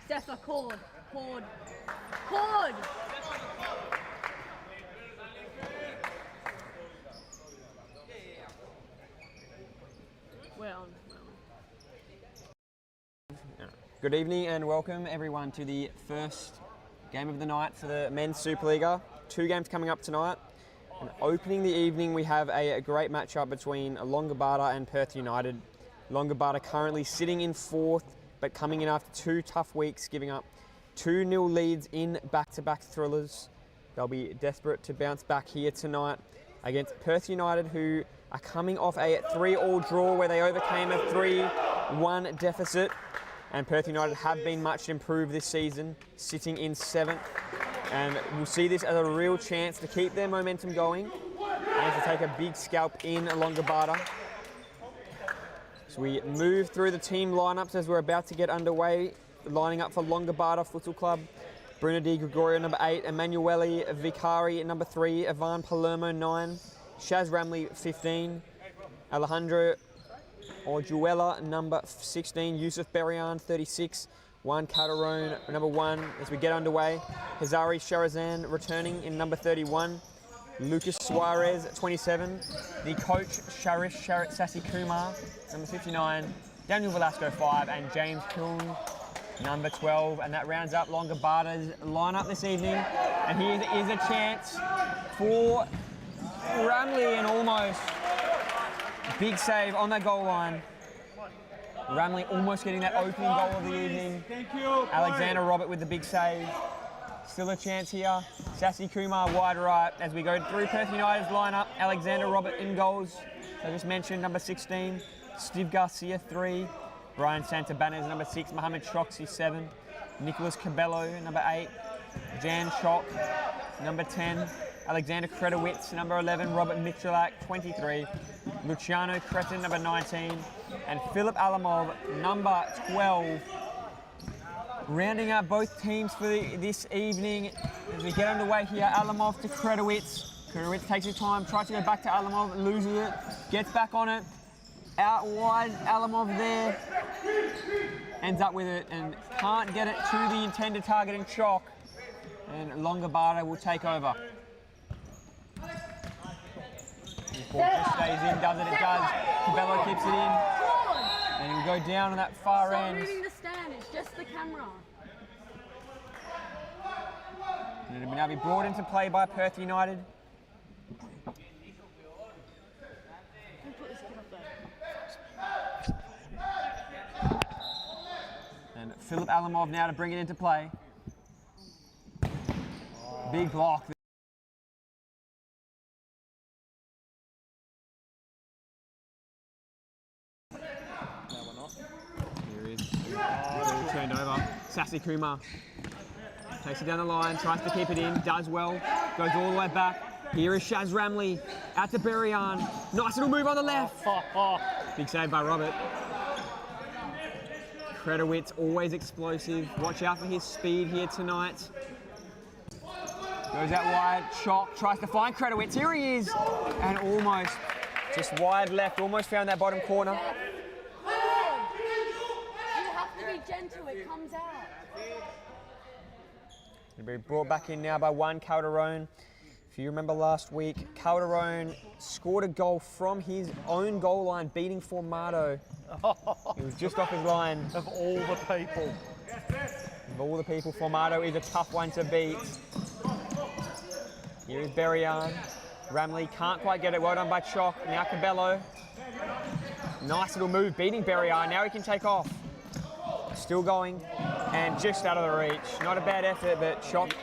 Steph, cord. Well. Good evening and welcome everyone to the first game of the night for the men's Supa-Liga. 2 games coming up tonight. And opening the evening we have a great matchup between Longobarda and Perth United. Longobarda currently sitting in 4th but coming in after 2 tough weeks, giving up 2-0 leads in back-to-back thrillers. They'll be desperate to bounce back here tonight against Perth United, who are coming off a 3-3 draw where they overcame a 3-1 deficit. And Perth United have been much improved this season, sitting in 7th. And we'll see this as a real chance to keep their momentum going and to take a big scalp in Longobarda. So we move through the team lineups as we're about to get underway. Lining up for Longobarda Futsal Club: Bruno Di Gregorio, number 8, Emanuele Vicari, number 3, Ivan Palermo, 9, Shaz Ramley, 15, Alejandro Orjuela, number 16, Yusuf Berian, 36, Juan Calderon, number 1, as we get underway. Hazari Sharazan returning in number 31, Lucas Suarez, 27, the coach Sharish Sassi Kumar, number 59, Daniel Velasco, 5, and James Kuhn, number 12, and that rounds up Longobarda's lineup this evening. And here is a chance for Ramley, and almost big save on that goal line. Ramley almost getting that opening goal of the evening. Thank you. Alexander Robert with the big save. Still a chance here. Sassi Kumar wide right as we go through Perth United's lineup. Alexander Robert in goals. I just mentioned number 16. Steve Garcia, 3. Brian Santabanez, number 6. Mohamed Shoxi, 7. Nicholas Cabello, number 8. Jan Schock, number 10. Alexander Kredowitz, number 11. Robert Michalak, 23. Luciano Cretin, number 19. And Philip Alamov, number 12. Rounding out both teams for this evening as we get underway here. Alamov to Kredowitz. Kredowitz takes his time, tries to go back to Alamov, loses it, gets back on it. Out wide, Alamov there. Ends up with it and can't get it to the intended target in Shock. And Longobarda will take over. The ball just stays in, does it? It does. Cabello keeps it in. And he'll go down on that far end. Stop moving the stand, it's just the camera. And it'll now be brought into play by Perth United. And Philip Alamov now to bring it into play. Big block. Turned over. Sassi Kumar takes it down the line, tries to keep it in, does well, goes all the way back. Here is Shaz Ramley, out to Berian. Nice little move on the left. Big save by Robert. Kredowitz, always explosive. Watch out for his speed here tonight. Goes out wide, Shock, tries to find Kredowitz. Here he is. And almost, just wide left, almost found that bottom corner. Gentle, it comes out. It'll be brought back in now by Juan Calderon. If you remember last week, Calderon scored a goal from his own goal line, beating Formato. He was just off his line. Of all the people. Of all the people, Formato is a tough one to beat. Here is Berian. Ramley can't quite get it. Well done by Chock. Now Cabello. Nice little move, beating Berian. Now he can take off. Still going, and just out of the reach. Not a bad effort, but Shock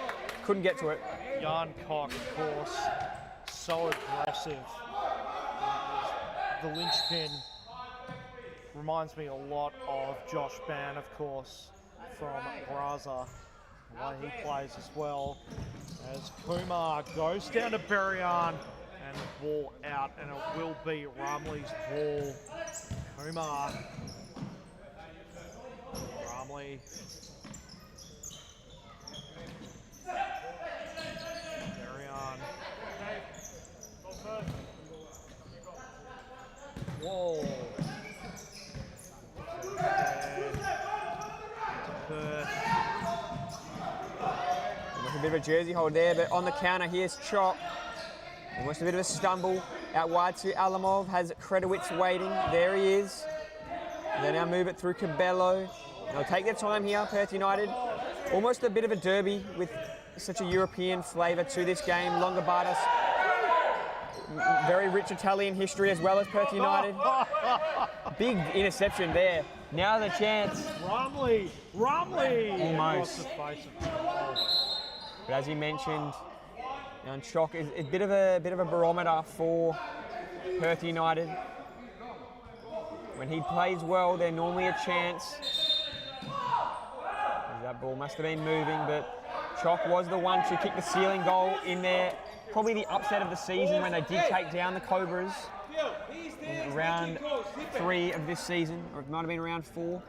couldn't get to it. Jan Koch, of course, so aggressive. The linchpin reminds me a lot of Josh Ban, of course, from Braza. The way he plays as well. As Kumar goes down to Berian, and the ball out, and it will be Ramley's ball. Kumar. Ramley. Berian. Whoa. a bit of a jersey hold there, but on the counter, here's Chok. Almost a bit of a stumble. Out wide to Alamov, has Kredowitz waiting. There he is. They now move it through Cabello. They'll take their time here, Perth United. Almost a bit of a derby with such a European flavour to this game. Longobarda, very rich Italian history as well as Perth United. Big interception there. Now the chance. Rumley! Almost. But as you mentioned, Chok is a bit of a barometer for Perth United. When he plays well, they're normally a chance. That ball must have been moving, but Chok was the one to kick the ceiling goal in there. Probably the upset of the season when they did take down the Cobras in round 3 of this season, or it might have been round 4.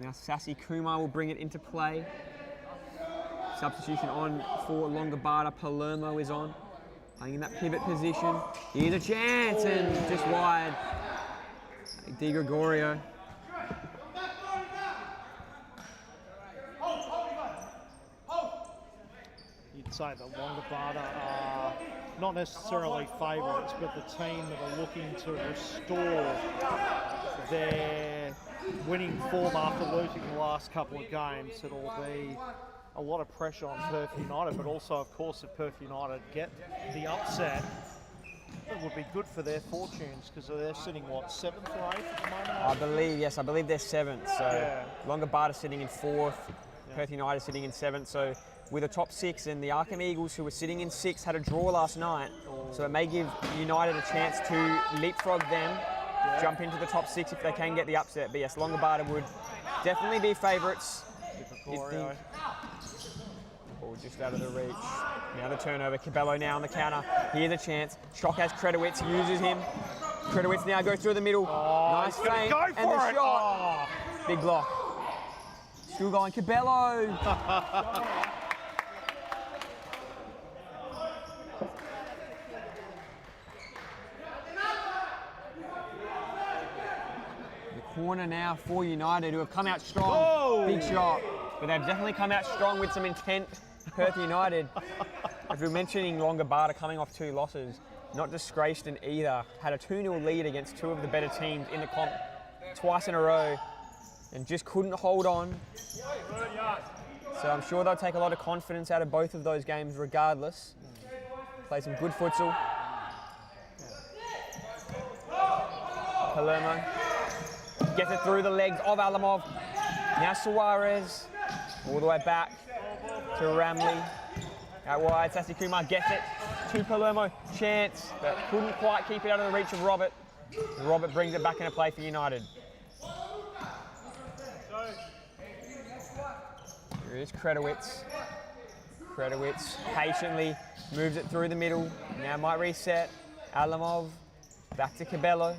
Now Sassy Kumar will bring it into play. Substitution on for Longobarda. Palermo is on, playing in that pivot position. Here's a chance, and just wide. Di Gregorio. You'd say that Longobarda are not necessarily favourites, but the team that are looking to restore their winning form after losing the last couple of games. It'll be a lot of pressure on Perth United, but also, of course, if Perth United get the upset, it would be good for their fortunes because they're sitting, what, 7th or 8th at the moment? I believe they're 7th. So yeah. Longobarda sitting in 4th, Perth United sitting in 7th. So with a top 6, and the Arkham Eagles, who were sitting in 6th, had a draw last night. So it may give United a chance to leapfrog them, jump into the top 6 if they can get the upset. But yes, Longobarda would definitely be favourites. Ball just out of the reach. Now the turnover. Cabello now on the counter. Here's a chance. Chok has Kredowitz, uses him. Kredowitz now goes through the middle. Nice feint, and the shot. Big block. Still going. Cabello. The corner now for United, who have come out strong. Whoa. Big shot. But they've definitely come out strong with some intent. Perth United, as we were mentioning, Longobarda coming off 2 losses, not disgraced in either. Had a 2-0 lead against 2 of the better teams in the comp twice in a row, and just couldn't hold on. So I'm sure they'll take a lot of confidence out of both of those games regardless. Play some good futsal. Palermo gets it through the legs of Alamov. Now Suarez, all the way back to Ramley. Out wide, Sassy Kumar gets it to Palermo. Chance, but couldn't quite keep it out of the reach of Robert. Robert brings it back into play for United. Here is Kredowitz. Kredowitz patiently moves it through the middle. Now might reset. Alamov back to Cabello.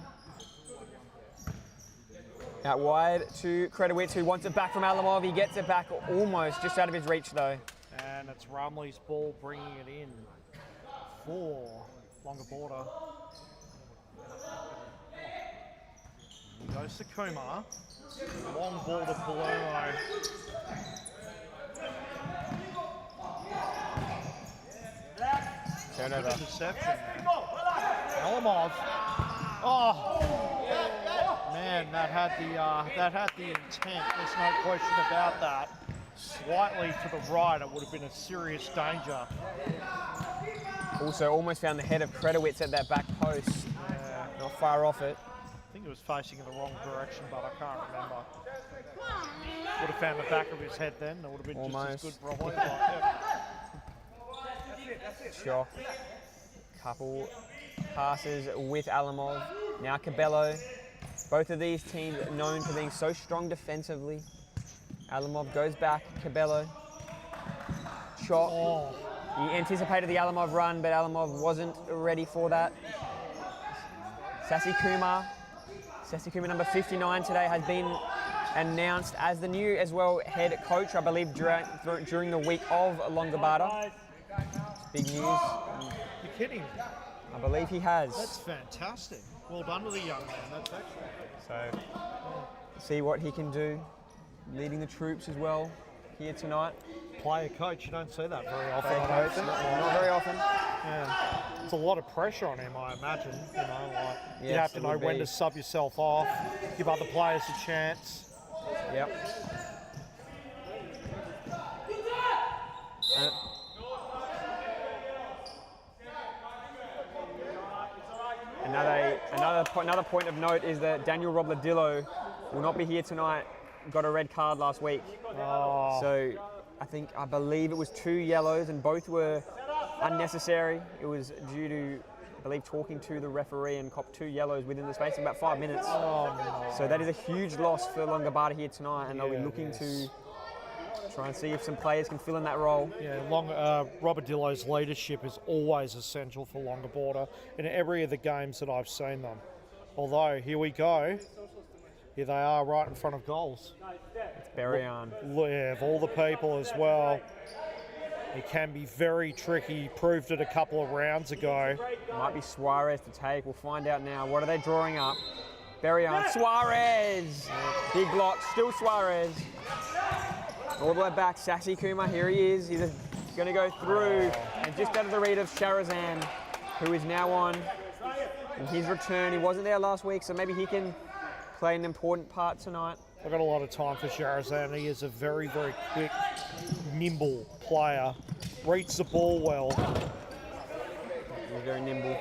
Out wide to Kredowitz, who wants it back from Alamov. He gets it back almost just out of his reach, though. And it's Rumley's ball bringing it in for Longobarda. Goes to Kumar. Long ball to Palermo. Turnover. Interception. Alamov. Oh. Man, that had the intent. There's no question about that. Slightly to the right, it would have been a serious danger. Also, almost found the head of Kredowitz at that back post. Yeah. Not far off it. I think it was facing in the wrong direction, but I can't remember. Would have found the back of his head then. It would have been Almost. just as good, probably. But, yeah. Sure. Couple passes with Alamov. Now Cabello. Both of these teams are known for being so strong defensively. Alamov goes back. Cabello. Shot. Oh. He anticipated the Alamov run, but Alamov wasn't ready for that. Sassy Kumar. Sassy Kumar, number 59 today, has been announced as the new, as well, head coach, I believe, during the week of Longobarda. Big news. You're kidding. I believe he has. That's fantastic. Well done to the young man. That's excellent. So, see what he can do, leading the troops as well. here tonight. Player coach, you don't see that very often. Player I don't coach, think. not very often. Yeah. It's a lot of pressure on him, I imagine. You know, like you Yes, have to it know would when be. to sub yourself off, give other players a chance. Yep. Another point of note is that Daniel Robledillo will not be here tonight. Got a red card last week. Oh, So I believe it was 2 yellows and both were unnecessary. It was due to, I believe, talking to the referee and copped 2 yellows within the space of about 5 minutes. oh no. So that is a huge loss for Longobarda here tonight, and they'll be Yeah, looking yes. to try and see if some players can fill in that role. Yeah, Robert Dillo's leadership is always essential for Longobarda in every of the games that I've seen them. Although, here we go. Here they are right in front of goals. It's Berrien. Yeah, of all the people as well. He can be very tricky. He proved it a couple of rounds ago. Might be Suarez to take. We'll find out now. What are they drawing up? Berrien. Suarez! Big block. Still Suarez. All the way back. Sassy Kuma. Here he is. He's going to go through. And just out of the read of Sharazan, who is now on in his return. He wasn't there last week, so maybe he can play an important part tonight. I've got a lot of time for Sharazan. He is a very, very quick, nimble player. Reads the ball well. He's very nimble.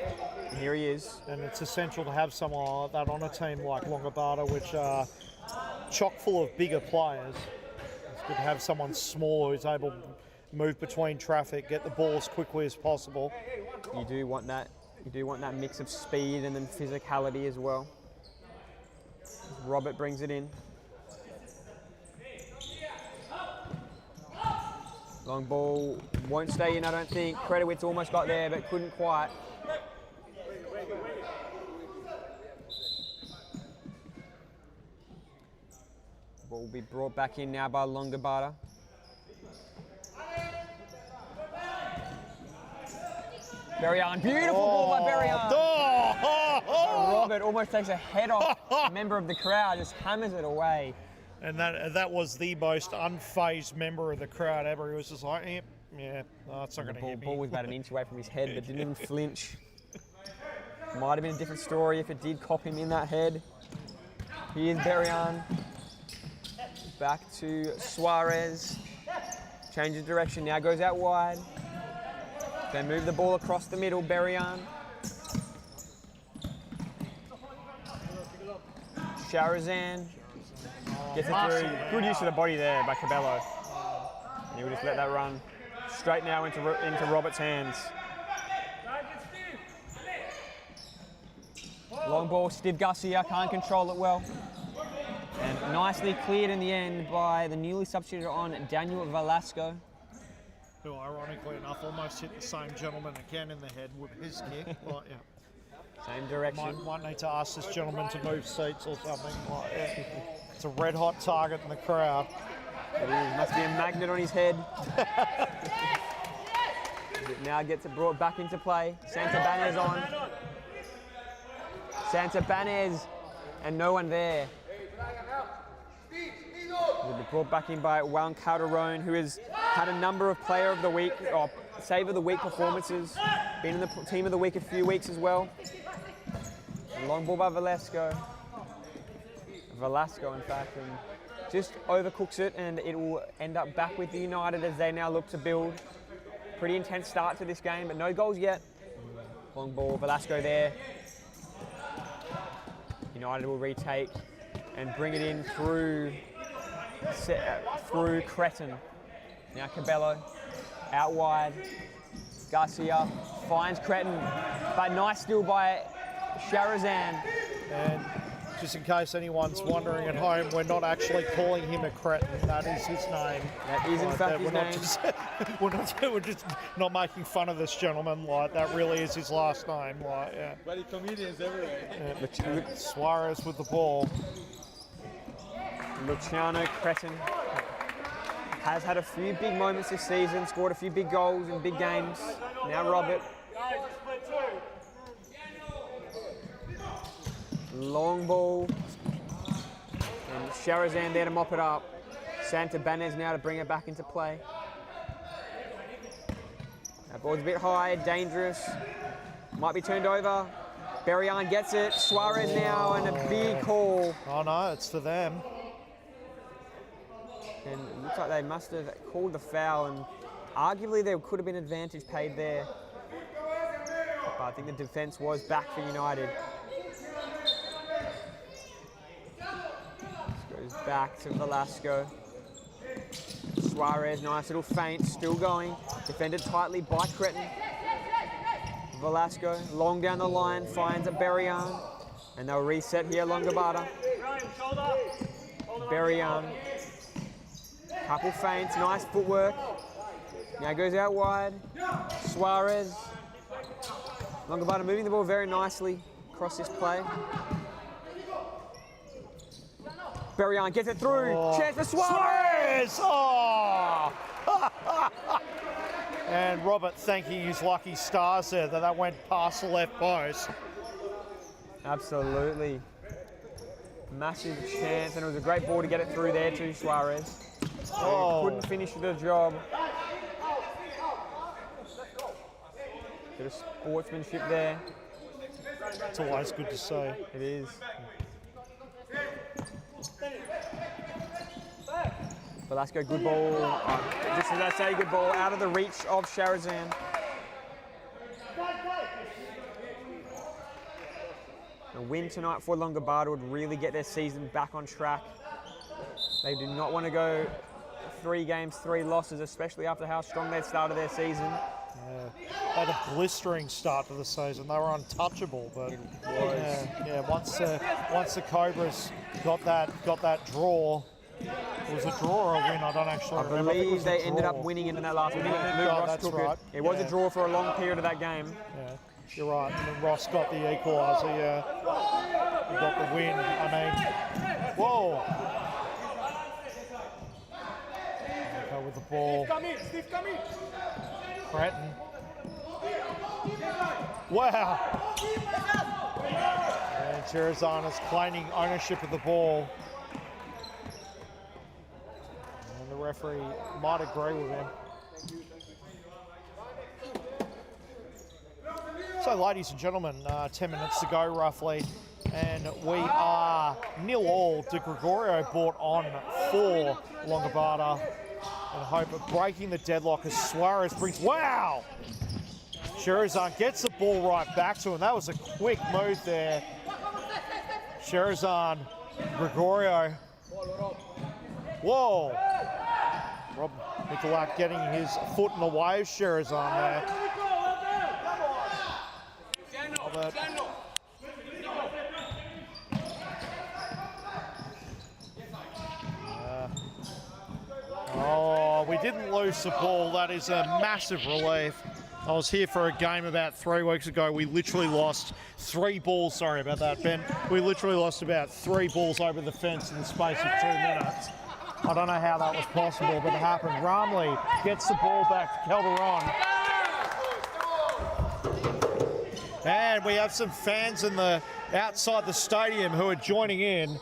And here he is. And it's essential to have someone like that on a team like Longobarda, which are chock full of bigger players. It's good to have someone small who's able to move between traffic, get the ball as quickly as possible. You do want that. You do want that mix of speed and then physicality as well. Robert brings it in. Long ball won't stay in, I don't think. Kredowitz almost got there, but couldn't quite. Ball will be brought back in now by Longobarda. Berrien, beautiful ball by Berrien. Robert almost takes a head off a member of the crowd, just hammers it away. And that was the most unfazed member of the crowd ever. He was just like, yeah, no, it's not going to hit me. The ball was about an inch away from his head, but didn't even flinch. Might have been a different story if it did cop him in that head. Here's Berrien. Back to Suarez. Changes direction, now goes out wide. They move the ball across the middle, Berrien. Sharazan gets it through. Good use of the body there by Cabello. And he will just let that run straight now into Robert's hands. Long ball, Steve Garcia can't control it well. And nicely cleared in the end by the newly substituted on Daniel Velasco. Who, ironically enough, almost hit the same gentleman again in the head with his kick. Like, yeah. Same direction. Might need to ask this gentleman to move seats or something. Like, yeah. It's a red hot target in the crowd. It is, must be a magnet on his head. It now gets it brought back into play. Santabanez on. Santabanez, and no one there. It'll be brought back in by Juan Calderon, who has had a number of Player of the Week or Save of the Week performances. Been in the Team of the Week a few weeks as well. Long ball by Velasco. Velasco, in fact, and just overcooks it, and it will end up back with the United as they now look to build. Pretty intense start to this game, but no goals yet. Long ball, Velasco there. United will retake and bring it in through Cretin. Now Cabello, out wide. Garcia finds Cretin, but nice steal by Sharazan. And just in case anyone's wondering at home, we're not actually calling him a cretin. That is his name. That is in fact his name. We're just not making fun of this gentleman. Like, that really is his last name. Like, yeah. Bloody comedians everywhere. Yeah. Suarez with the ball. Luciano Cretin has had a few big moments this season, scored a few big goals in big games. Now Robert. Long ball. And Sharazan there to mop it up. Santa Banez now to bring it back into play. That ball's a bit high, dangerous. Might be turned over. Berrien gets it. Suarez now, and a big call. Oh no, it's for them. And it looks like they must have called the foul, and arguably there could have been advantage paid there. But I think the defence was back for United. This goes back to Velasco. Suarez, nice little feint, still going. Defended tightly by Cretin. Velasco, long down the line, finds a Berrien. And they'll reset here, Longobarda. Berrien. Couple feints, nice footwork. Now goes out wide. Suarez. Longobarda moving the ball very nicely across this play. Berrien gets it through. Chance for Suarez! Oh! And Robert thanking his lucky stars there that went past the left post. Absolutely. Massive chance, and it was a great ball to get it through there to Suarez. Oh. Couldn't finish the job. Bit of sportsmanship there. It's always good to see. It is. Velasco, good ball. Just as I say, good ball out of the reach of Sharazan. A win tonight for Longobarda would really get their season back on track. They do not want to go 3 games, 3 losses, especially after how strong they started their season. Yeah. They had a blistering start to the season. They were untouchable, but once the Cobras got that draw, it was a draw or a win. I don't actually remember. I believe they ended up winning in that last minute. That's right. It was a draw for a long period of that game. Yeah, you're right. And then Ross got the equaliser. Yeah, he got the win. I mean, whoa. Okay, with the ball. Steve, come in. Cretin. Wow. And Cherazan is claiming ownership of the ball. And the referee might agree with him. So, ladies and gentlemen, 10 minutes to go roughly. And we are 0-0. De Gregorio brought on for Longobarda. And hope of breaking the deadlock as Suarez brings... Wow! Sherazan gets the ball right back to him. That was a quick move there. Sherazan, Gregorio. Whoa! Rob Nicolak getting his foot in the way of Sherazan there. Robert. Oh, we didn't lose the ball. That is a massive relief. I was here for a game about 3 weeks ago. We literally lost 3 balls. Sorry about that, Ben. We literally lost about 3 balls over the fence in the space of 2 minutes. I don't know how that was possible, but it happened. Ramley gets the ball back to Calderon. And we have some fans in the outside the stadium who are joining in.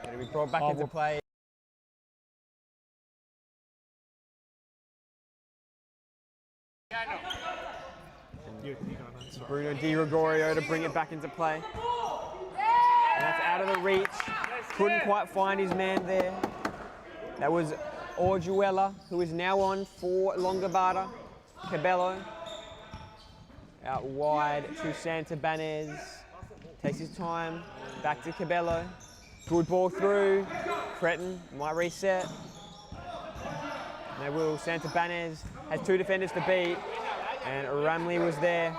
It'll be brought back into play. Bruno Di Gregorio to bring it back into play. And that's out of the reach. Couldn't quite find his man there. That was Orjuela, who is now on for Longobarda. Cabello. Out wide to Santa Banez. Takes his time. Back to Cabello. Good ball through. Cretin might reset. And they will. Santa Banez has 2 defenders to beat. And Ramley was there.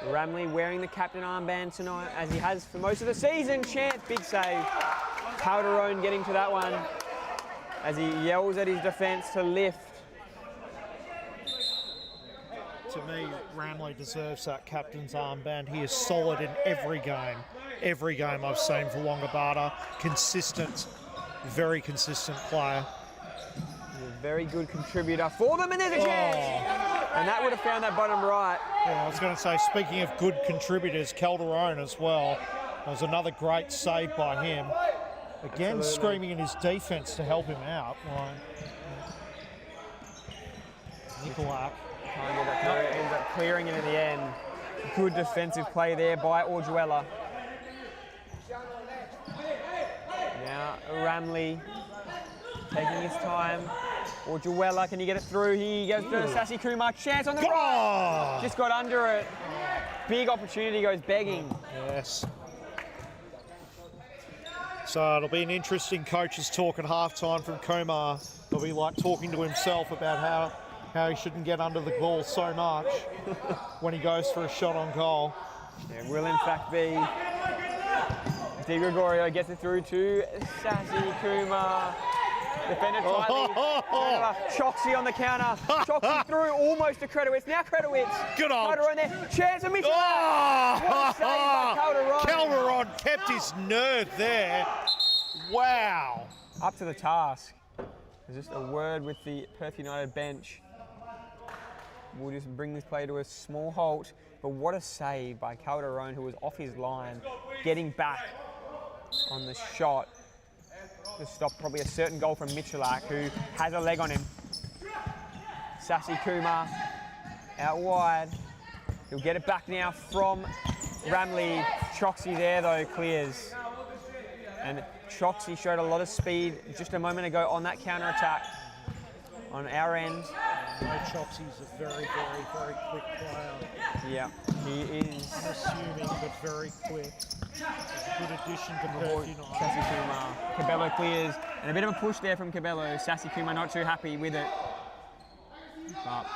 Ramley wearing the captain armband tonight, as he has for most of the season. Chance, big save. Calderon getting to that one as he yells at his defence to lift. To me, Ramley deserves that captain's armband. He is solid in every game. Every game I've seen for Longobarda. Consistent, very consistent player. A very good contributor for them, and there's a chance! And that would have found that bottom right. Yeah, I was going to say, speaking of good contributors, Calderon as well. That was another great save by him. Again, Absolutely. screaming in his defence to help him out. Nikolak. Can't get that through. Ends up clearing it in the end. Good defensive play there by Orjuela. Now Ramley taking his time. Orjuela, can he get it through? He goes to Sassy Kumar. Chance on the right. Just got under it. Big opportunity, goes begging. Yes. So it'll be an interesting coach's talk at halftime from Kumar. He'll be like talking to himself about how he shouldn't get under the ball so much when he goes for a shot on goal. It will in fact be. Di Gregorio gets it through to Sassy Kumar. Defended tightly. Choxy on the counter. Choxy through almost to Kredowitz. Now Kredowitz. Good on. Calderon there. Chance of Mitchell. What a save by Calderon. Calderon kept his nerve there. Wow. Up to the task. There's just a word with the Perth United bench. We'll just bring this play to a small halt. But what a save by Calderon, who was off his line, getting back on the shot to stop probably a certain goal from Michalak, who has a leg on him. Sassy Kumar out wide. He'll get it back now from Ramley. Choxy there though clears. And Choxy showed a lot of speed just a moment ago on that counter attack on our end. Choxy's a very, very, very quick player. Yeah, he is. Unassuming, but very quick. Good addition to Perth United. Sassy Kumar. Cabello clears. And a bit of a push there from Cabello. Sassy Kumar not too happy with it. But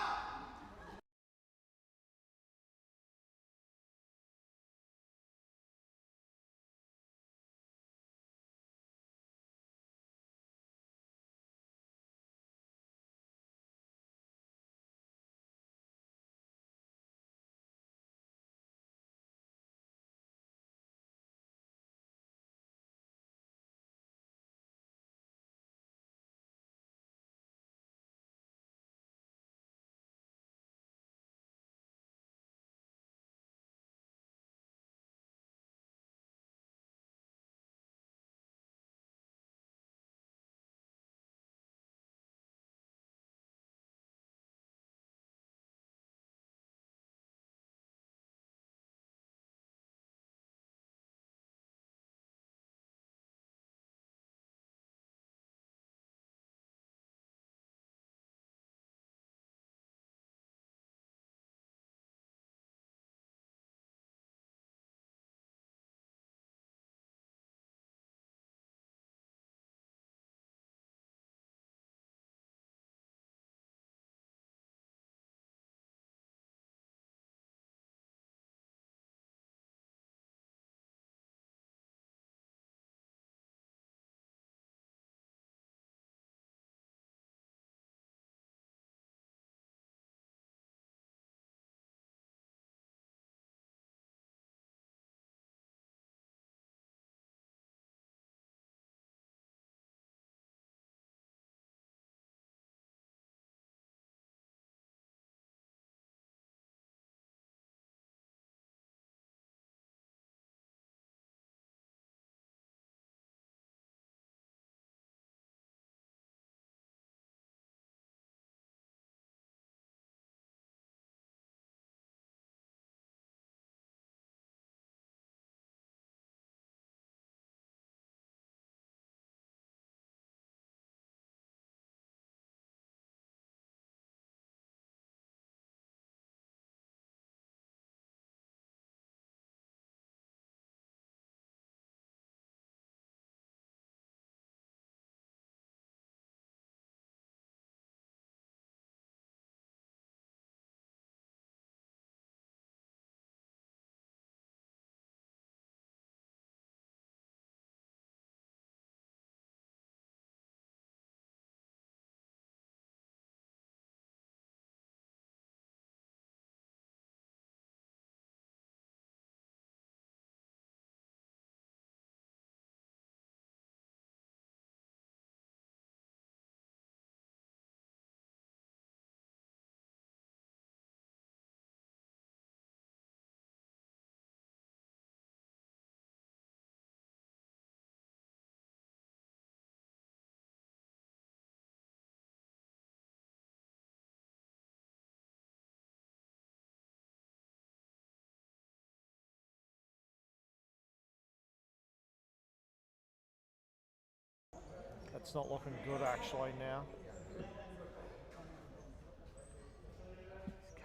That's not looking good actually now.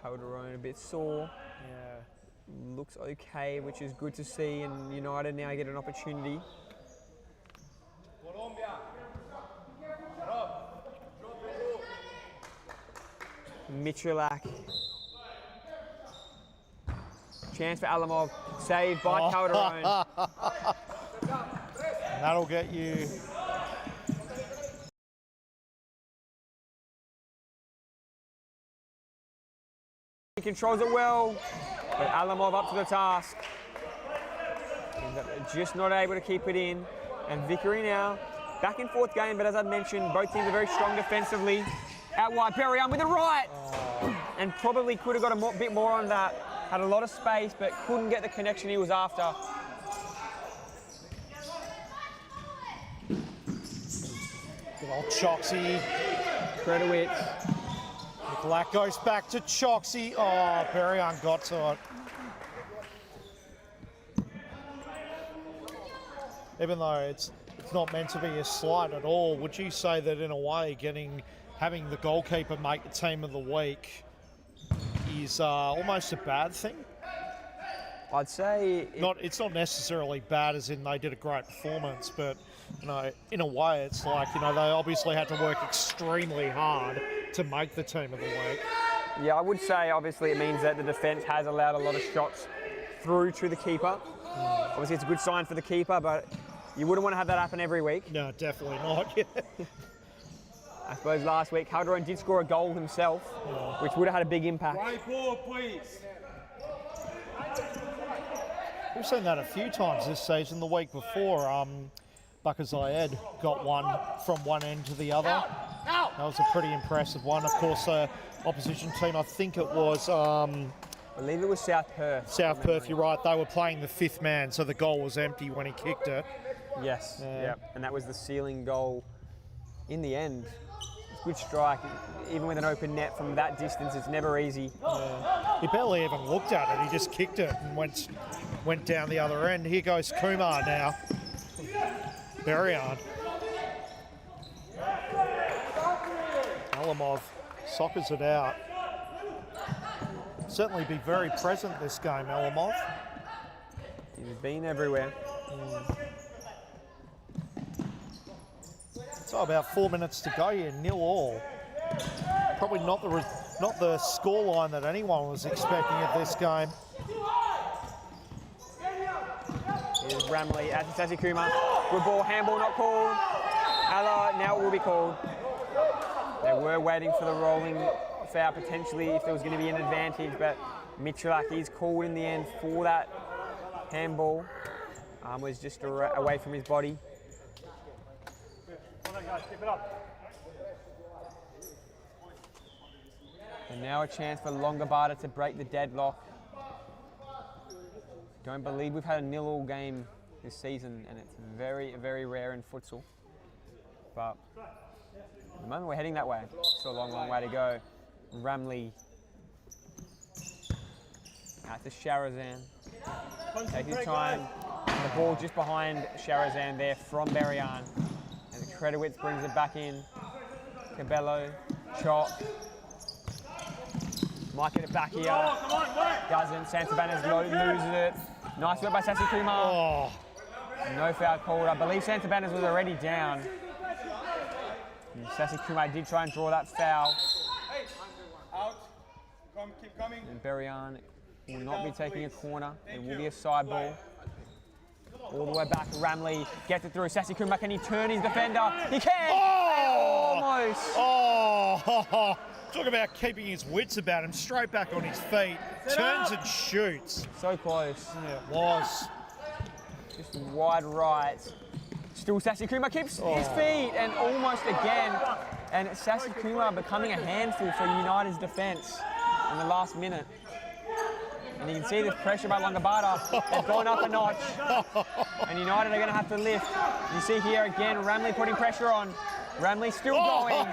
Calderon a bit sore. Yeah. Looks okay, which is good to see, and United now get an opportunity. Mitralak. Chance for Alamov. Saved by Calderon. And that'll get you. He controls it well, but Alamov up to the task. Just not able to keep it in. And Vickery now, back in fourth game, but as I mentioned, both teams are very strong defensively. Out wide, Berrien with the right. And probably could have got a bit more on that. Had a lot of space, but couldn't get the connection he was after. Good old Choxy. Credowitz. Black goes back to Choxy. Oh, Berrien got to it. Even though it's not meant to be a slight at all, would you say that in a way having the goalkeeper make the team of the week is almost a bad thing? I'd say It's not necessarily bad as in they did a great performance, but in a way it's like they obviously had to work extremely hard to make the team of the week. Yeah, I would say obviously it means that the defence has allowed a lot of shots through to the keeper. Obviously it's a good sign for the keeper, but you wouldn't want to have that happen every week. No, definitely not. I suppose last week Calderon did score a goal himself, which would have had a big impact. Right ball, please. We've seen that a few times this season. The week before, Bakar Zayed got one from one end to the other. That was a pretty impressive one. Of course, opposition team, I think it was... I believe it was South Perth. South Perth, you're right. They were playing the fifth man, so the goal was empty when he kicked it. Yes, yeah. And that was the ceiling goal in the end. Good strike. Even with an open net from that distance, it's never easy. Yeah. He barely even looked at it. He just kicked it and went down the other end. Here goes Kumar now. Berrien. Alamov soccers it out. Certainly be very present this game, Alamov. He's been everywhere. So about 4 minutes to go here, 0-0. Probably not the scoreline that anyone was expecting at this game. Here's Bramley at Sasi Kuma. Good ball, handball not called. Alla, now it will be called. They were waiting for the rolling foul potentially if there was going to be an advantage, but Mitralak is called in the end for that handball. Was just away from his body. And now a chance for Longobarda to break the deadlock. Don't believe we've had a 0-0 game this season, and it's very, very rare in futsal. But at the moment we're heading that way. Still a long, long way to go. Ramley out to Sharazan. Take his time. The ball just behind Sharazan there from Berrien. And Credowitz brings it back in. Cabello, Chop. Might get it back here. Doesn't. Santabanez loses it. Nice work by Sasi Kumar. Oh. No foul called. I believe Santabanez was already down. And Sasi Kumar did try and draw that foul. Out. Keep coming. And Berrien will not be taking a corner. It will be a side ball. All the way back, Ramley gets it through. Sasi Kumar, can he turn his defender? He can! Oh! Almost! Oh! Talk about keeping his wits about him. Straight back on his feet. Turns and shoots. So close. Yeah, it was. Just wide right. Still Sasi Kumar keeps his feet and almost again. And Sasi Kumar becoming a handful for United's defence in the last minute. And you can see this pressure by Longobarda. They've gone up a notch. And United are going to have to lift. You see here again, Ramley putting pressure on. Ramley still going.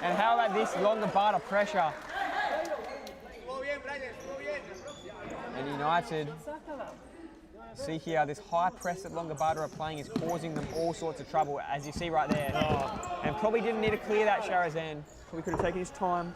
And how about this Longobarda pressure? And United See here, this high press that Longobarda are playing is causing them all sorts of trouble, as you see right there. And probably didn't need to clear that, Sharazan. Probably could have taken his time.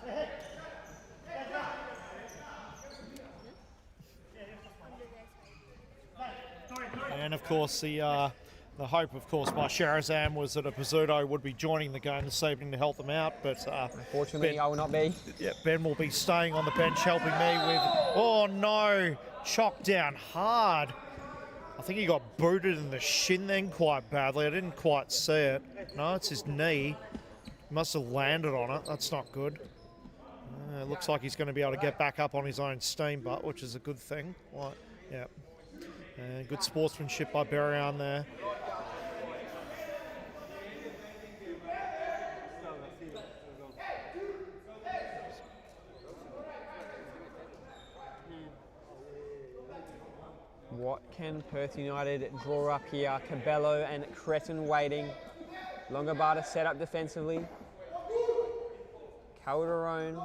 And of course, the hope, of course, by Sharazan was that a Pizzuto would be joining the game this evening to help them out. But unfortunately, I will not be. Yeah, Ben will be staying on the bench helping me with. Oh no! Chopped down hard. I think he got booted in the shin then quite badly. I didn't quite see it. No, it's his knee. He must have landed on it. That's not good. It looks like he's going to be able to get back up on his own steam butt, which is a good thing. Right, yeah. And good sportsmanship by Berrien there. What can Perth United draw up here? Cabello and Cretin waiting. Longobarda set up defensively. Calderon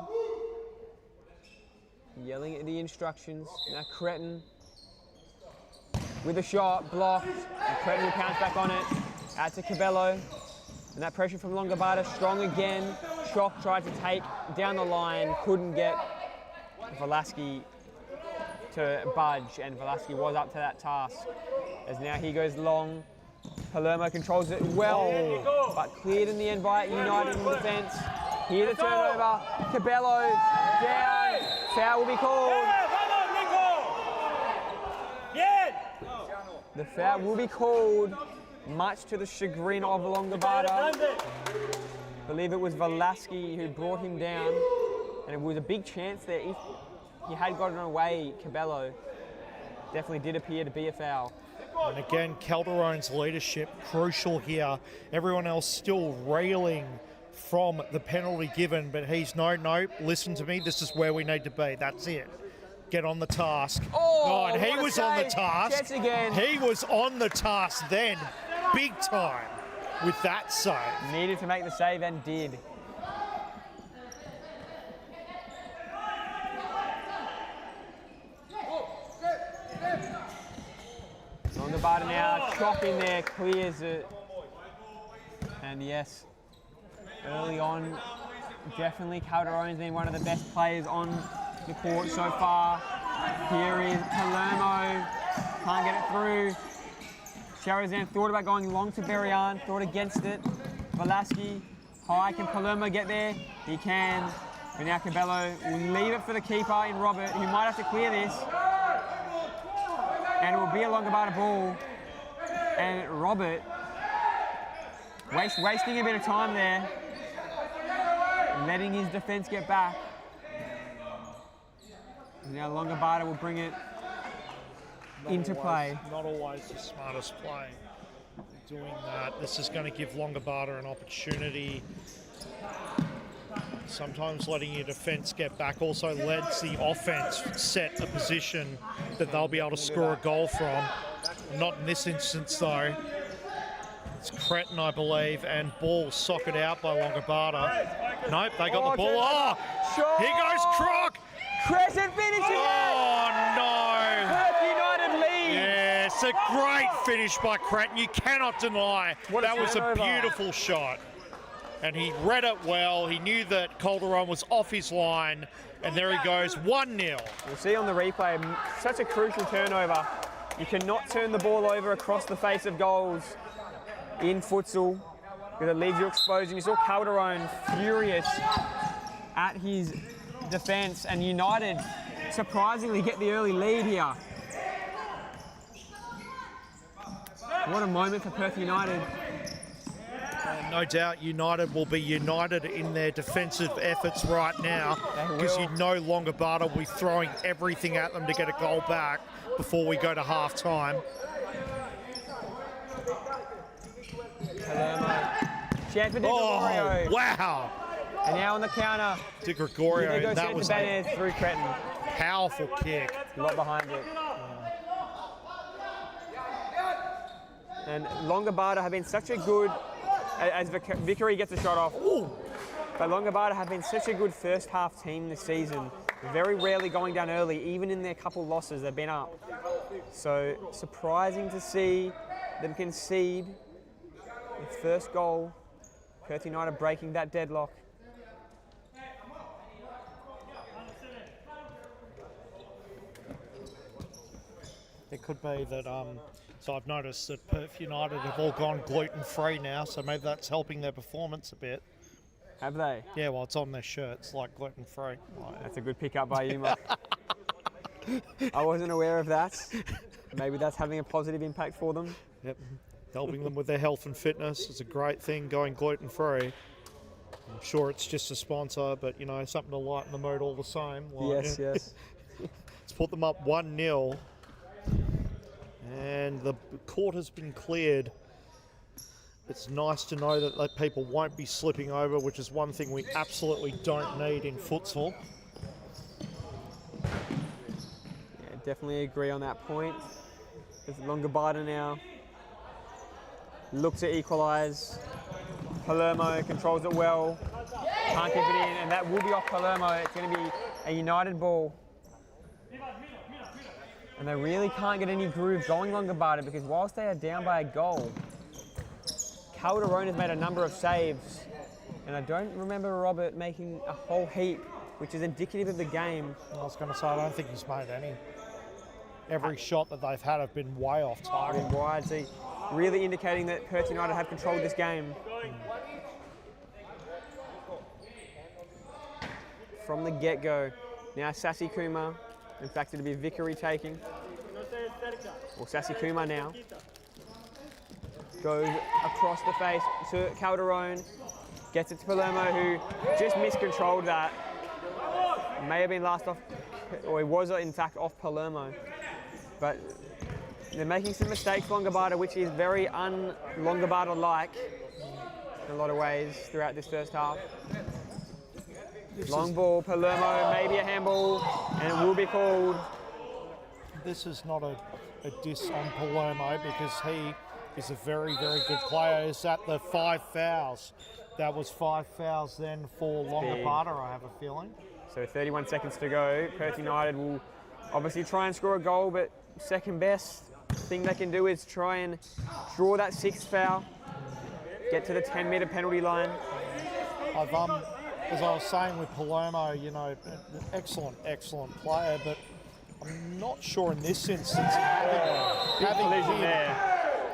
yelling at the instructions. Now Cretin with a shot, blocked. And Cretin will pounce back on it. Out to Cabello. And that pressure from Longobarda, strong again. Shock tried to take down the line, couldn't get Velasquez to budge, and Velasquez was up to that task. As now he goes long. Palermo controls it well, but cleared in the end by United in defence. Here the turnover. Cabello down. Foul will be called. The foul will be called, much to the chagrin of Longobarda. I believe it was Velasquez who brought him down, and it was a big chance there. If he had gotten away, Cabello definitely did appear to be a foul. And again, Calderon's leadership crucial here. Everyone else still railing from the penalty given, but he's no, listen to me, this is where we need to be. That's it. Get on the task. Oh, and he was on the task. Jets again. He was on the task then, big time, with that save. Needed to make the save and did. Longobarda now, chop in there, clears it. And yes, early on, definitely Calderon's been one of the best players on the court so far. Here is Palermo, can't get it through. Sharazan thought about going long to Berrien, thought against it. Velasquez, high, can Palermo get there? He can. But now Cabello will leave it for the keeper in Robert, who might have to clear this. And it will be a Longobarda ball. And Robert, wasting a bit of time there, letting his defence get back. Now Longobarda will bring it into play. Not always the smartest play doing that. This is going to give Longobarda an opportunity. Sometimes letting your defence get back also lets the offence set a position that they'll be able to score a goal from. Not in this instance though. It's Cretin, I believe, and ball socket out by Longobarda. Nope, they got the ball. Oh, here goes Croc. Crescent finishing it! Oh no! Perth United lead! Yes, a great finish by Cretin. You cannot deny that was a beautiful shot. And he read it well. He knew that Calderon was off his line, and there he goes, 1-0. You'll see on the replay, such a crucial turnover. You cannot turn the ball over across the face of goals in futsal, because it leaves you exposed. And you saw Calderon furious at his defence, and United surprisingly get the early lead here. What a moment for Perth United. No doubt United will be united in their defensive efforts right now, because you know Longobarda will be throwing everything at them to get a goal back before we go to half-time. Chance for Di Gregorio. Oh, wow. And now on the counter. Di Gregorio, that was a through Cretin. Powerful kick. A lot behind it. And Longobarda have been such a good, as Vickery gets a shot off, but Longobarda have been such a good first half team this season. Very rarely going down early, even in their couple losses, they've been up. So surprising to see them concede the first goal. Perth United breaking that deadlock. It could be that, so I've noticed that Perth United have all gone gluten-free now, so maybe that's helping their performance a bit. Have they? Yeah, well, it's on their shirts, like gluten-free. That's a good pickup by you, Mike. I wasn't aware of that. Maybe that's having a positive impact for them. Yep, helping them with their health and fitness is a great thing, going gluten-free. I'm sure it's just a sponsor, but, you know, something to lighten the mood all the same. Like, Yes, yes. Let's put them up 1-0. And the court has been cleared. It's nice to know that people won't be slipping over, which is one thing we absolutely don't need in futsal. Yeah, definitely agree on that point. There's Longobarda now. Looks to equalise. Palermo controls it well. Can't keep it in, and that will be off Palermo. It's going to be a United ball. And they really can't get any groove going, Longobarda, because whilst they are down by a goal, Calderon has made a number of saves. And I don't remember Robert making a whole heap, which is indicative of the game. I was going to say, I don't think he's made any. Every shot that they've had have been way off target. Been wide, so really indicating that Perth United have controlled this game. From the get-go. Now Sassy Kumar. In fact, it'll be Vickery taking. Well, Sassy Kumar now. Goes across the face to Calderon. Gets it to Palermo, who just miscontrolled that. May have been last off, or it was in fact off Palermo. But they're making some mistakes, Longobarda, which is very un-Longobarda-like in a lot of ways throughout this first half. Long ball, Palermo, maybe a handball, and it will be called. This is not a diss on Palermo because he is a very, very good player. Is at the 5 fouls. That was 5 fouls then for Longobarda, I have a feeling. So 31 seconds to go. Perth United will obviously try and score a goal, but second best thing they can do is try and draw that 6th foul, get to the 10-metre penalty line. As I was saying with Palermo, you know, excellent player, but I'm not sure in this instance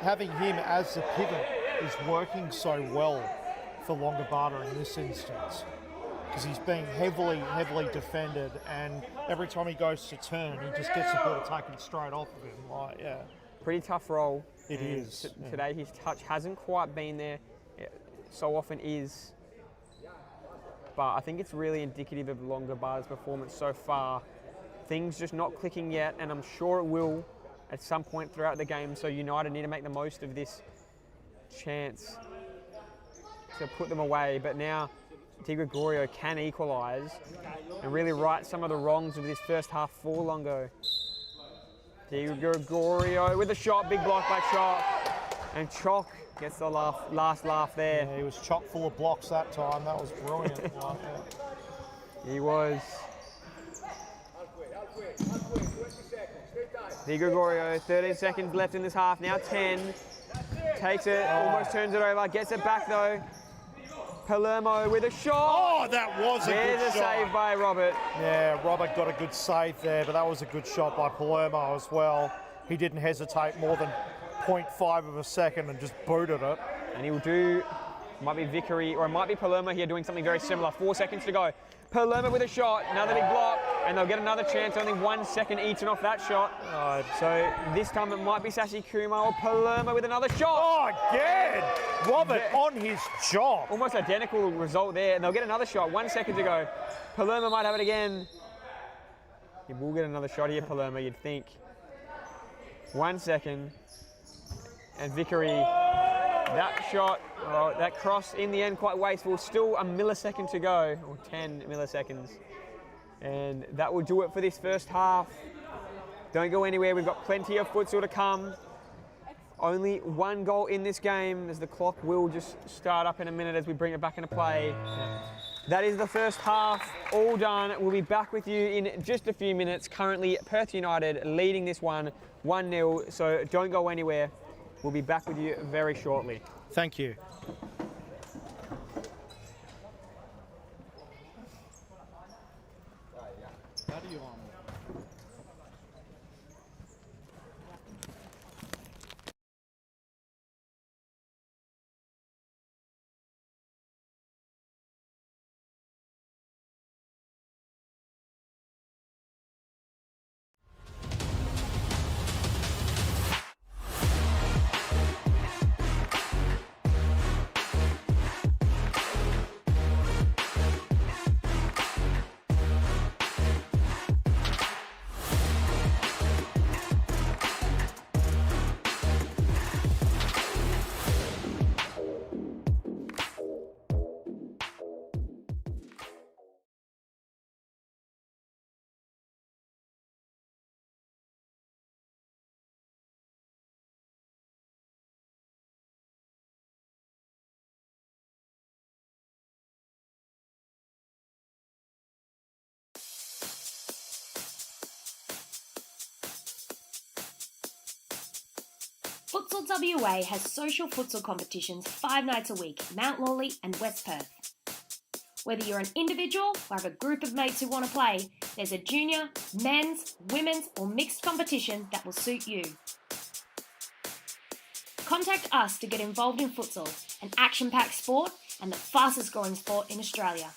having him as the pivot is working so well for Longobarda in this instance, because he's being heavily defended, and every time he goes to turn, he just gets the ball taken straight off of him. Like, yeah, pretty tough role. It is. Today his touch hasn't quite been there. It so often is. But I think it's really indicative of Longobarda's performance so far. Things just not clicking yet, and I'm sure it will at some point throughout the game. So United need to make the most of this chance to put them away. But now Di Gregorio can equalise and really right some of the wrongs of this first half for Longo. Di Gregorio with a shot, big block by Chalk, and Chalk gets the last laugh there. Yeah, he was chock full of blocks that time. That was brilliant. He was. Di Gregorio, 13 seconds left in this half, now 10. Takes it, almost turns it over, gets it back though. Palermo with a shot. Oh, that was a good shot. There's a save by Robert. Yeah, Robert got a good save there, but that was a good shot by Palermo as well. He didn't hesitate more than 0.5 of a second and just booted it. And he'll do, might be Vickery, or it might be Palermo here doing something very similar. 4 seconds to go. Palermo with a shot, another big block, and they'll get another chance. Only 1 second eaten off that shot. So this time it might be Sassy Kumar or Palermo with another shot. Oh, again! Robert on his job. Almost identical result there, and they'll get another shot. 1 second to go. Palermo might have it again. He will get another shot here, Palermo, you'd think. 1 second. And Vickery, that shot, that cross in the end quite wasteful. Still a millisecond to go, or 10 milliseconds. And that will do it for this first half. Don't go anywhere, we've got plenty of futsal to come. Only 1 goal in this game, as the clock will just start up in a minute as we bring it back into play. That is the first half, all done. We'll be back with you in just a few minutes. Currently, Perth United leading this one 1-0, so don't go anywhere. We'll be back with you very shortly. Thank you. How do you Futsal WA has social futsal competitions 5 nights a week, Mount Lawley and West Perth. Whether you're an individual or have a group of mates who want to play, there's a junior, men's, women's or mixed competition that will suit you. Contact us to get involved in futsal, an action-packed sport and the fastest growing sport in Australia.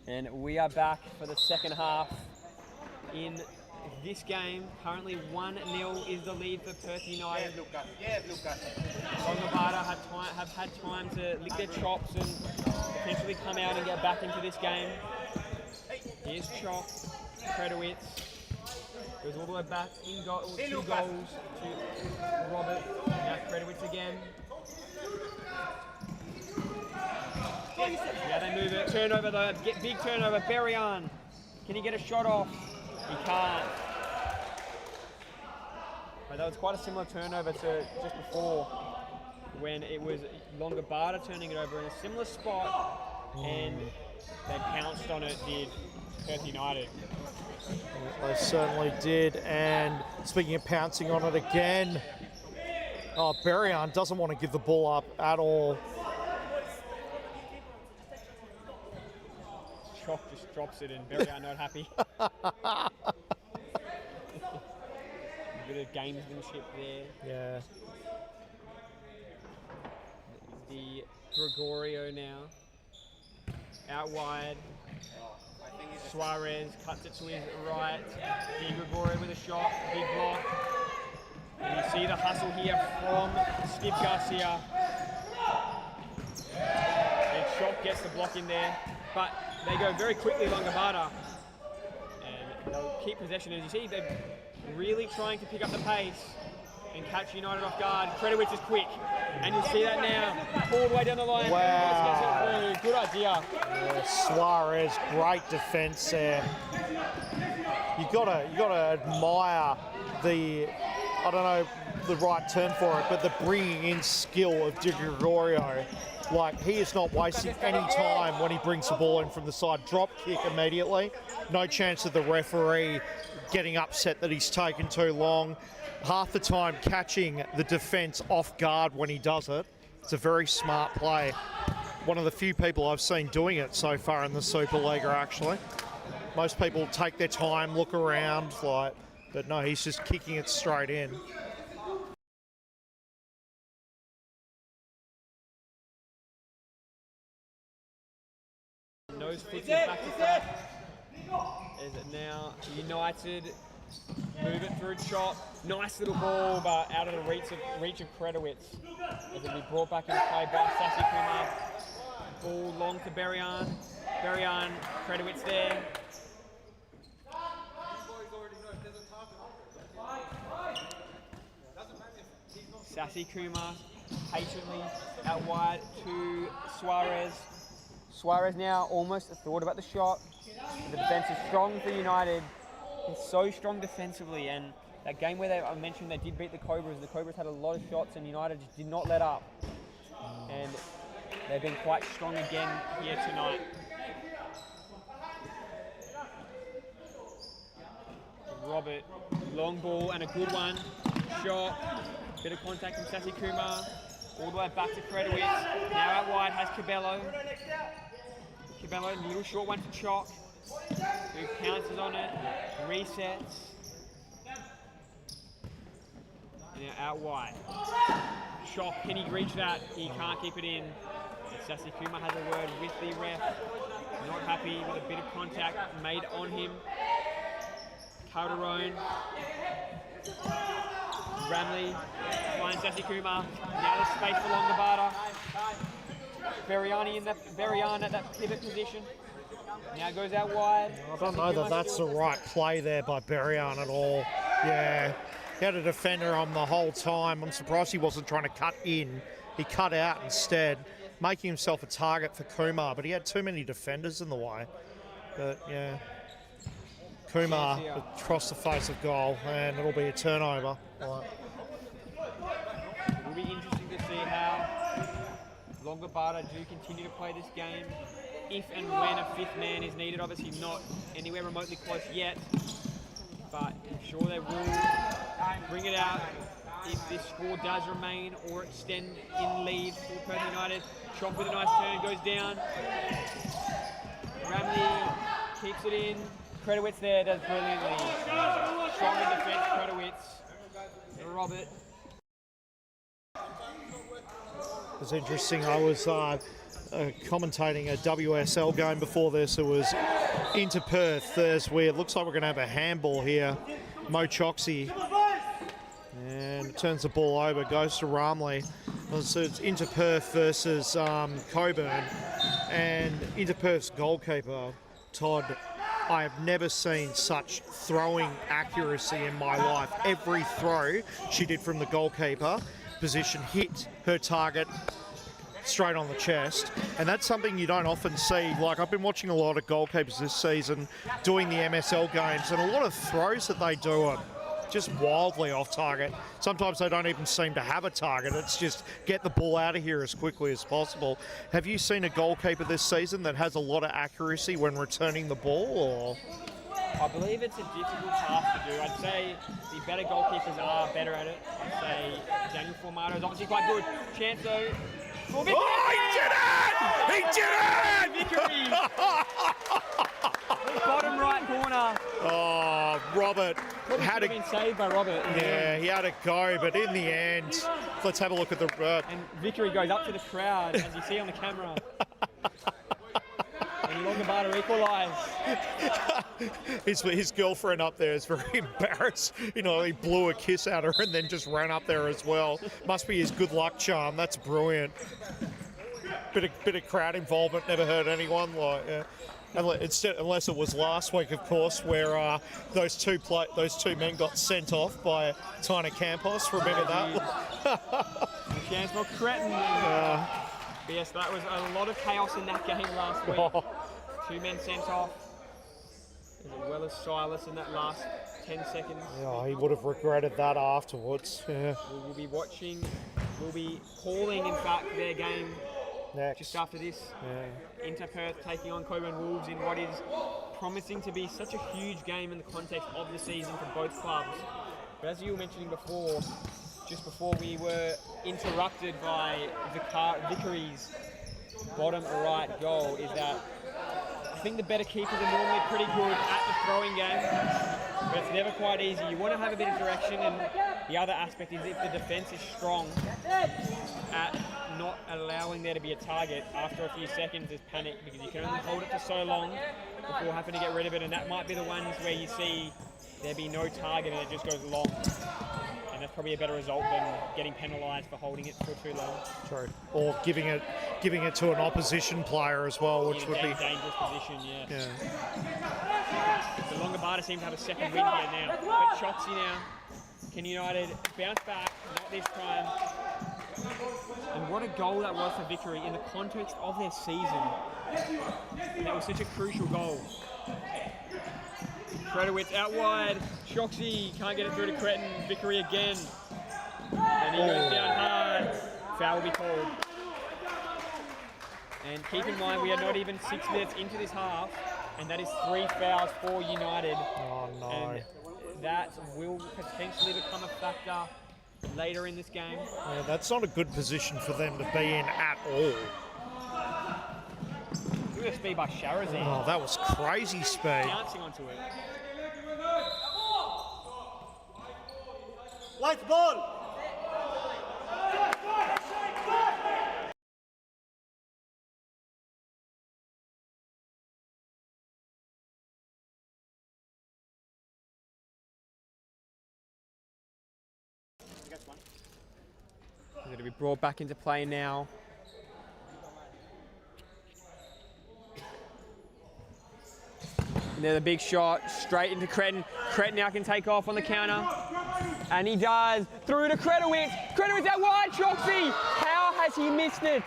And we are back for the second half in this game. Currently 1-0 is the lead for Perth United. Longobarda have had time to lick their chops and potentially come out and get back into this game. Here's Chop, Kredowitz. Goes all the way back in goal, 2 goals to Robert. Now Kredowitz again. Yeah, they move it. Turnover though. Big turnover. Berryan. Can he get a shot off? He can't. But that was quite a similar turnover to just before when it was Longobarda turning it over in a similar spot and they pounced on it, did Perth United. They certainly did. And speaking of pouncing on it again, Oh, Berrien doesn't want to give the ball up at all. Chalk just drops it and Berrien not happy. A bit of gamesmanship there. Yeah. The Gregorio now. Out wide. Suarez cuts it to his right. The Gregorio with a shot. Big block. And you see the hustle here from Steve Garcia. And Chalk gets the block in there. But they go very quickly, Longobarda. And they'll keep possession. As you see, they're really trying to pick up the pace and catch United off guard. Kredowitz is quick. And you'll see that now. All the way down the line. Wow. Good idea. Yeah, Suarez, great defence there. You gotta admire the, I don't know the right term for it, but the bringing in skill of Di Gregorio. Like, he is not wasting any time when he brings the ball in from the side. Drop kick immediately. No chance of the referee getting upset that he's taken too long. Half the time catching the defence off guard when he does it. It's a very smart play. One of the few people I've seen doing it so far in the Supa-Liga, actually. Most people take their time, look around, but no, he's just kicking it straight in. Nose flicks it back to front. Is it now United? Move it through Chop. Nice little ball, but out of the reach of Kredowitz. As it'll be brought back into play by Sassy Kumar. Ball long to Berrien. Berrien, Kredowitz there. Sassy Kumar patiently out wide to Suarez. Suarez now almost thought about the shot. The defence is strong for United. It's so strong defensively, and that game where I mentioned they did beat the Cobras had a lot of shots and United just did not let up. And they've been quite strong again here tonight. Robert, long ball and a good one. Shot, bit of contact from Sassy Kumar. All the way back to Kredowitz. Now out wide has Cabello. Cabello, a little short one to Chalk, who pounces on it, resets. Now out wide. Chalk, can he reach that? He can't keep it in. Sassy Kumar has a word with the ref. Not happy with a bit of contact made on him. Calderon. Ramley finds Sassy Kumar. Now there's space for Longobarda. Berrien at that pivot position. Now goes out wide. I don't know that that's the right play there by Berrien at all. Yeah, he had a defender on the whole time. I'm surprised he wasn't trying to cut in. He cut out instead, making himself a target for Kumar, but he had too many defenders in the way. But yeah, Kumar across the face of goal, and it'll be a turnover. Right. It'll be interesting to see how Longobarda do continue to play this game. If and when a fifth man is needed, obviously not anywhere remotely close yet, but I'm sure they will bring it out if this score does remain or extend in lead for Perth United. Chop with a nice turn, goes down. Ramley keeps it in. Kredowitz there does brilliantly. Strong in defence, Kredowitz. Robert. It was interesting. I was commentating a WSL game before this. It was into Perth. There's where it looks like we're going to have a handball here. Mo Choxy. And turns the ball over, goes to Ramley. So it's into Perth versus Coburn. And into Perth's goalkeeper, Todd. I have never seen such throwing accuracy in my life. Every throw she did from the goalkeeper position hit her target straight on the chest, and that's something you don't often see. Like, I've been watching a lot of goalkeepers this season doing the MSL games, and a lot of throws that they do are just wildly off target. Sometimes they don't even seem to have a target. It's just get the ball out of here as quickly as possible. Have you seen a goalkeeper this season that has a lot of accuracy when returning the ball? Or? I believe it's a difficult task to do. I'd say the better goalkeepers are better at it. I'd say Daniel Formato is obviously quite good. Chance though. For Vickery. Oh, he did it! He did it! Vickery! Bottom right corner. Oh, Robert had been saved by Robert. Yeah, he had a go, but in the end, let's have a look at the. And Vickery goes up to the crowd, as you see on the camera. And Longobarda equalised. His girlfriend up there is very embarrassed. You know, he blew a kiss at her and then just ran up there as well. Must be his good luck charm. That's brilliant. Bit of crowd involvement never hurt anyone. Like, yeah. Unless it was last week, of course, where those two men got sent off by Tina Campos. Remember that? Chance for Cretin. Yes, that was a lot of chaos in that game last week. Oh. 2 men sent off, as well as Silas in that last 10 seconds. Yeah, he would have regretted that afterwards. Yeah. We'll be watching, we'll be calling, in fact, their game Next. just after this. Yeah. Inter Perth taking on Coburn Wolves in what is promising to be such a huge game in the context of the season for both clubs. But as you were mentioning before, just before we were interrupted by Vickery's bottom right goal, is that I think the better keepers are normally pretty good at the throwing game, but it's never quite easy. You want to have a bit of direction, and the other aspect is if the defence is strong at not allowing there to be a target, after a few seconds there's panic, because you can only hold it for so long before having to get rid of it, and that might be the ones where you see there be no target and it just goes long. And that's probably a better result than getting penalised for holding it for too long. True. Or giving it to an opposition player as well, which would be dangerous position. Yeah. Yeah. The Longobarda seem to have a second win here now. But Chotsy now. Can United bounce back? Not this time. And what a goal that was for Vickery in the context of their season. And that was such a crucial goal. Kretowitz out wide. Choksy can't get it through to Cretin. Vickery again. And he goes down hard. Foul will be called. And keep in mind, we are not even 6 minutes into this half, and that is 3 fouls for United. Oh no. And that will potentially become a factor later in this game. Yeah, that's not a good position for them to be in at all. Look at the speed by Sharazan. Oh, that was crazy speed. Bouncing onto it. Light ball! Going to be brought back into play now. And then the big shot straight into Cretin. Cretin now can take off on the counter. And he does. Through to Kretowitz. Kretowitz out wide. Choksy. How has he missed it?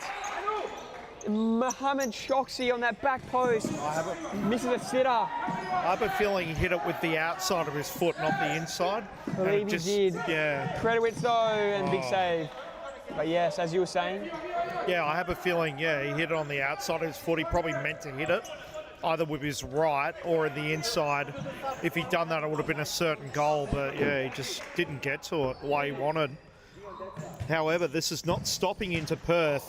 Mohamed Choksy on that back post. Misses a sitter. I have a feeling he hit it with the outside of his foot, not the inside. I believe he did. Yeah. Kretowitz though, and big save. But yes, as you were saying. Yeah, I have a feeling, he hit it on the outside of his foot. He probably meant to hit it, either with his right or in the inside. If he'd done that, it would have been a certain goal, but yeah, he just didn't get to it the way he wanted. However, this is not stopping into Perth.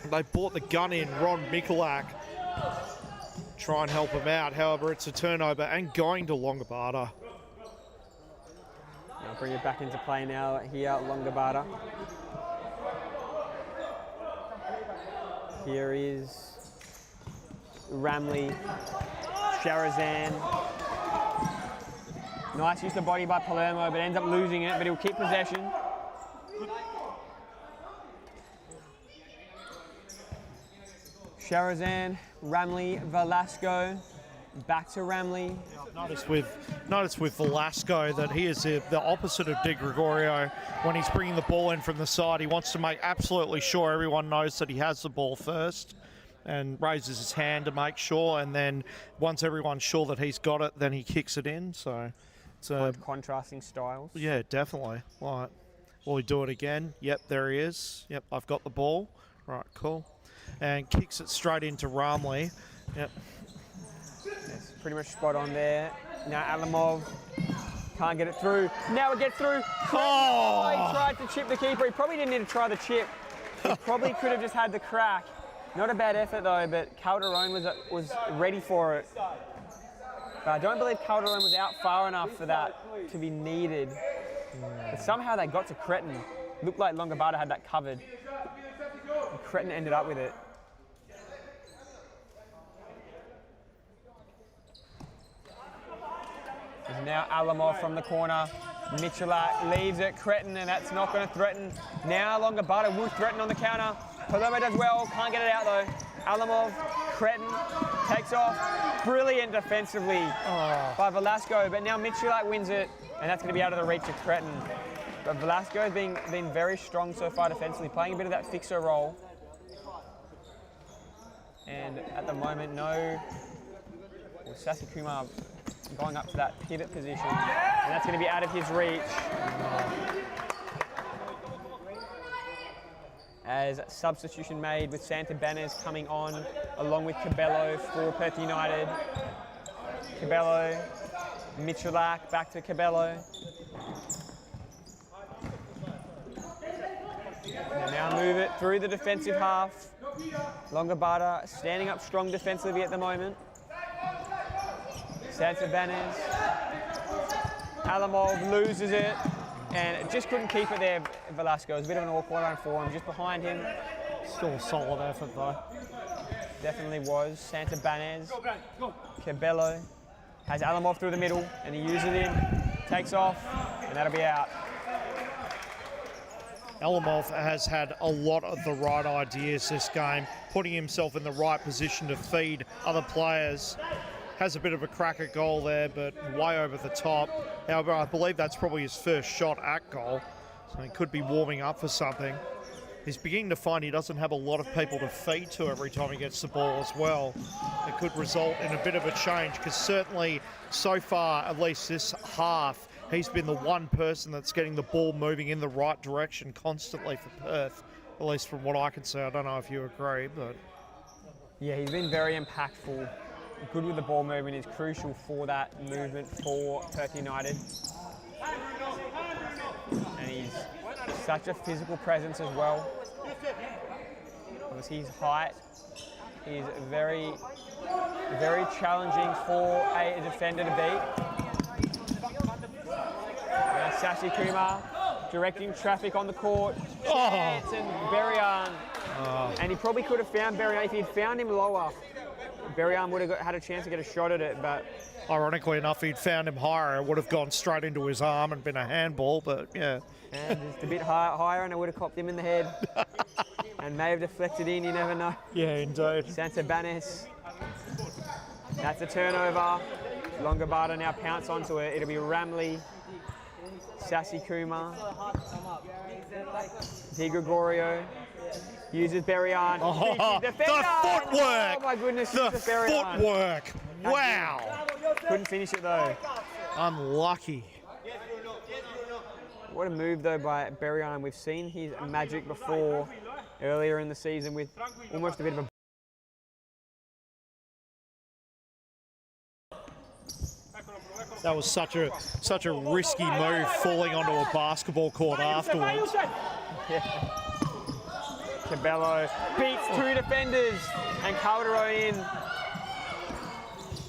They brought the gun in, Ron Mikulak, try and help him out. However, it's a turnover and going to Longobarda. I'll bring it back into play now here at Longobarda. Here is Ramley, Sharazan. Nice use of body by Palermo, but ends up losing it, but he'll keep possession. Sharazan, Ramley, Velasco, back to Ramley. Notice with Velasco that he is the opposite of De Gregorio. When he's bringing the ball in from the side, he wants to make absolutely sure everyone knows that he has the ball first and raises his hand to make sure, and then once everyone's sure that he's got it, then he kicks it in. So it's contrasting styles. Yeah, definitely. Right. Will he do it again? Yep, there he is. Yep, I've got the ball. Right, cool. And kicks it straight into Ramley. Yep. Yes, pretty much spot on there. Now Alamov Can't get it through. Now it gets through. Oh, he tried to chip the keeper. He probably didn't need to try the chip. He probably could have just had the crack. Not a bad effort though, but Calderon was ready for it. But I don't believe Calderon was out far enough for that to be needed. But somehow they got to Cretin. Looked like Longobarda had that covered. And Cretin ended up with it. There's now Alamov from the corner. Michalak leaves it, Cretin, and that's not going to threaten. Now Longobarda will threaten on the counter. Palermo does well, can't get it out though. Alamov, Cretin, takes off. Brilliant defensively by Velasco, but now Michalak wins it, and that's going to be out of the reach of Cretin. But Velasco has been very strong so far defensively, playing a bit of that fixer role. And at the moment, Sasi Kumar going up to that pivot position, and that's going to be out of his reach. As substitution made with Santa Banas coming on, along with Cabello for Perth United. Cabello, Michalak, back to Cabello. And now move it through the defensive half. Longobarda standing up strong defensively at the moment. Santa Banas. Alamov loses it and just couldn't keep it there. Velasco, it was a bit of an awkward one for him, just behind him. Still a solid effort though. Definitely was. Santa Banas. Cabello has Alamov through the middle and he uses it in, takes off, and that'll be out. Alamov has had a lot of the right ideas this game, putting himself in the right position to feed other players. Has a bit of a cracker goal there, but way over the top. However, I believe that's probably his first shot at goal, so he could be warming up for something. He's beginning to find he doesn't have a lot of people to feed to every time he gets the ball as well. It could result in a bit of a change, because certainly so far, at least this half, he's been the one person that's getting the ball moving in the right direction constantly for Perth, at least from what I can see. I don't know if you agree, but... Yeah, he's been very impactful. Good with the ball movement, is crucial for that movement for Perth United. And he's such a physical presence as well. Obviously his height is very, very challenging for a defender to beat. Now Sasi Kumar directing traffic on the court. Chance and Berrien. And he probably could have found Berrien. If he'd found him lower, Berrien would have had a chance to get a shot at it, but... Ironically enough, he'd found him higher. It would have gone straight into his arm and been a handball, but yeah. And just a bit higher and it would have copped him in the head. And may have deflected in, you never know. Yeah, indeed. Santa Banas. That's a turnover. Longobarda now pounce onto it. It'll be Ramley. Sasi Kumar. Di Gregorio. Uses Berrien. Oh, the footwork! Oh my goodness, the footwork! Wow! Couldn't finish it though. Unlucky. What a move though by Berrien. We've seen his magic before earlier in the season with almost a bit of a... That was such a risky move, falling onto a basketball court afterwards. Yeah. Cabello beats two defenders and Calderon in.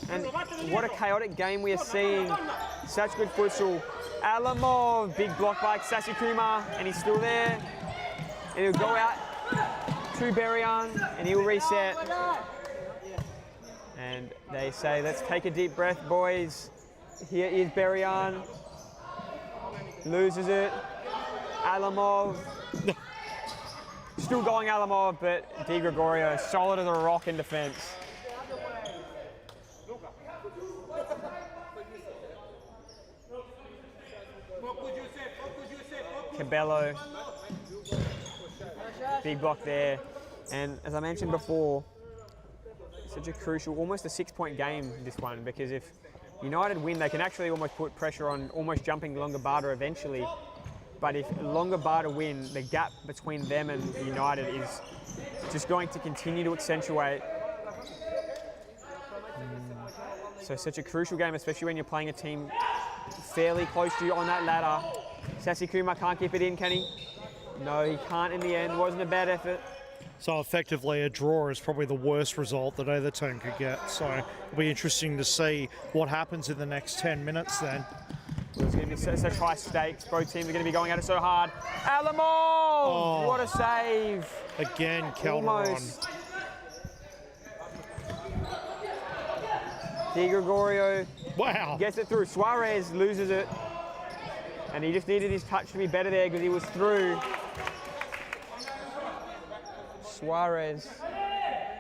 And what a chaotic game we are seeing. Such good futsal. Alamov, big block by Sasi Kumar, and he's still there. And he'll go out to Berrien and he'll reset. And they say, let's take a deep breath, boys. Here is Berrien. Loses it. Alamov. Still going Alamov, but Di Gregorio solid as a rock in defence. Cabello. Big block there. And as I mentioned before, such a crucial, almost a 6-point game, this one, because if United win, they can actually almost put pressure on almost jumping Longobarda eventually. But if Longobarda win, the gap between them and United is just going to continue to accentuate. So such a crucial game, especially when you're playing a team fairly close to you on that ladder. Sassy Kumar can't keep it in, can he? No, he can't in the end. Wasn't a bad effort. So effectively a draw is probably the worst result that either team could get. So it'll be interesting to see what happens in the next 10 minutes then. It's going to be such high stakes. Both teams are going to be going at it so hard. Alamov! What a save! Again, Calderon. Almost. Di Gregorio Wow. gets it through. Suarez loses it. And he just needed his touch to be better there because he was through. Suarez.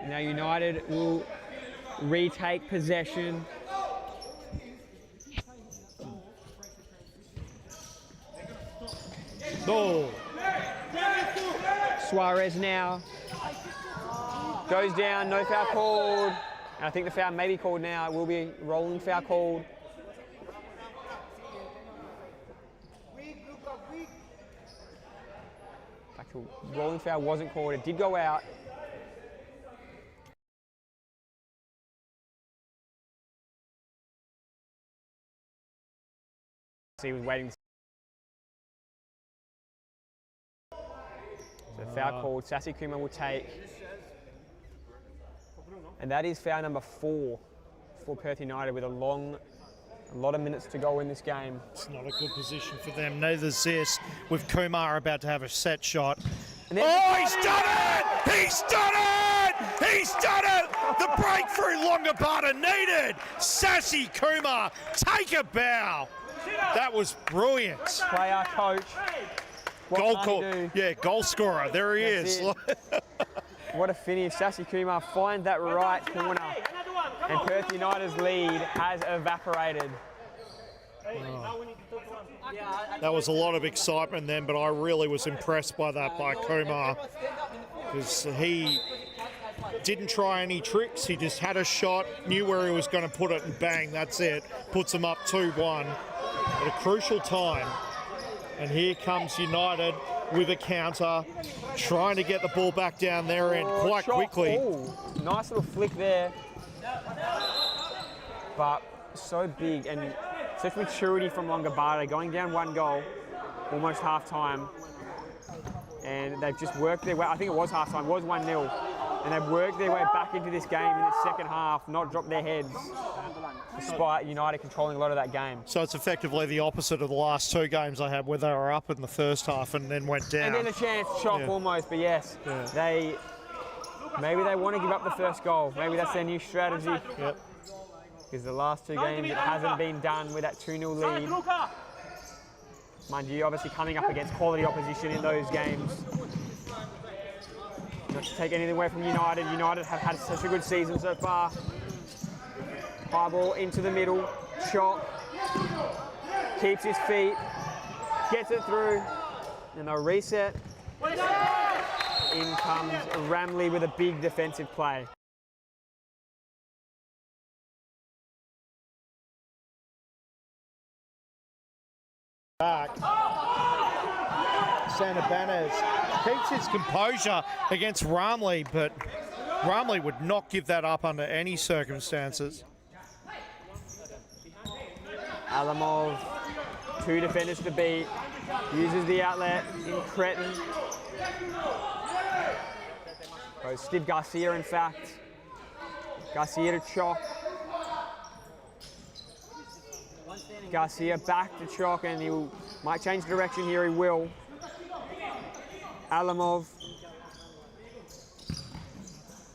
Now United will retake possession. Oh. Suarez now goes down, no foul called. And I think the foul may be called now. It will be rolling foul called. In fact, the rolling foul wasn't called. It did go out. So he was waiting. So foul called. Sassy Kumar will take. And that is foul number 4 for Perth United with a lot of minutes to go in this game. It's not a good position for them. Neither's this, with Kumar about to have a set shot. Oh, he's done it! He's done it! He's done it! The breakthrough Longobarda needed! Sassy Kumar, take a bow! That was brilliant. Player, coach. What Goal can't call. he do? Yeah, goal scorer. There he That's is. What a finish. Sassy Kumar finds that right corner. And Perth United's lead has evaporated. That was a lot of excitement then, but I really was impressed by that by Kumar, because he didn't try any tricks. He just had a shot, knew where he was going to put it, and bang, that's it. Puts them up 2-1 at a crucial time. And here comes United with a counter, trying to get the ball back down their end quite quickly. Ooh, nice little flick there. But so big and such maturity from Longobarda, going down 1 goal, almost half time. And they've just worked their way, I think it was half time, it was 1-0. And they've worked their way back into this game in the second half, not dropped their heads, despite United controlling a lot of that game. So it's effectively the opposite of the last 2 games I had, where they were up in the first half and then went down. And then a chance to chop almost, but yes, maybe they want to give up the first goal. Maybe that's their new strategy. Yep. Because the last 2 games, it hasn't been done with that 2-0 lead. Mind you, obviously coming up against quality opposition in those games. Not to take anything away from United. United have had such a good season so far. High ball into the middle. Chop. Keeps his feet. Gets it through. And they'll reset. In comes Ramley with a big defensive play. Back. Santa Banas keeps his composure against Ramley, but Ramley would not give that up under any circumstances. Alamov, 2 defenders to beat, uses the outlet in Cretin. Goes Steve Garcia, in fact. Garcia to Chalk. Garcia back to Chalk, and he might change direction here, he will. Alamov.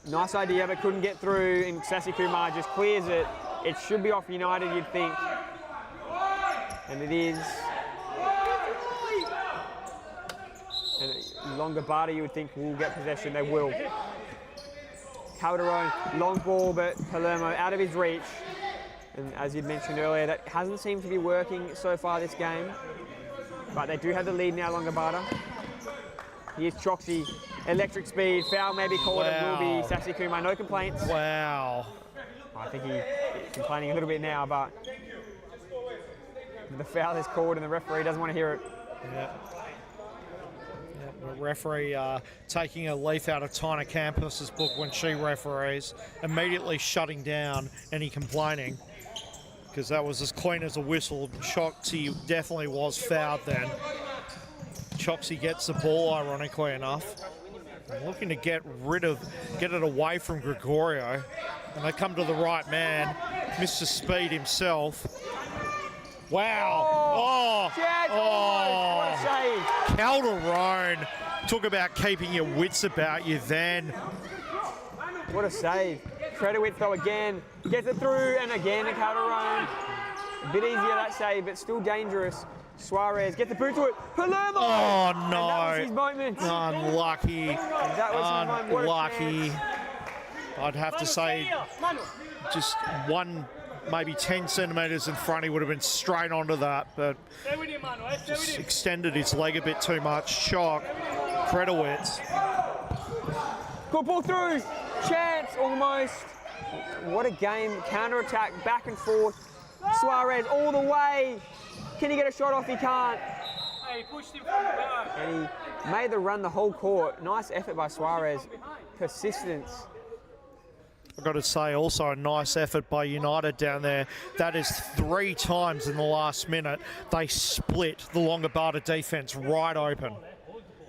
Nice idea, but couldn't get through, and Sassy Kumar just clears it. It should be off United, you'd think. And it is. And Longobarda, you would think, will get possession. They will. Calderon, long ball, but Palermo out of his reach. And as you'd mentioned earlier, that hasn't seemed to be working so far this game. But they do have the lead now, Longobarda. Here's Choxy, electric speed, foul may be called, it will be Sassy Kumar, no complaints. Wow. I think he's complaining a little bit now, but the foul is called and the referee doesn't want to hear it. Yeah. The referee taking a leaf out of Tina Campus's book when she referees, immediately shutting down any complaining. because that was as clean as a whistle. Choxy definitely was fouled then. Choxy gets the ball, ironically enough. Looking to get it away from Gregorio. And they come to the right man, Mr. Speed himself. Wow. What a save. Calderon. Talk about keeping your wits about you then. What a save. Credowitz though again. Gets it through and again to Calderon. A bit easier that save, but still dangerous. Suarez gets the boot to it. Palermo! Oh, no. And that was his moment. Unlucky. That was his moment. What a Unlucky. chance. I'd have to say just one, maybe 10 centimetres in front, he would have been straight onto that, but just extended his leg a bit too much. Shock. Credowitz. Good ball through. Chance almost. What a game. Counter-attack, back and forth. Suarez all the way. Can he get a shot off? He can't. He pushed him from the back. And he made the run the whole court. Nice effort by Suarez. Persistence. I've got to say also a nice effort by United down there. That is 3 times in the last minute. They split the Longobarda defence right open.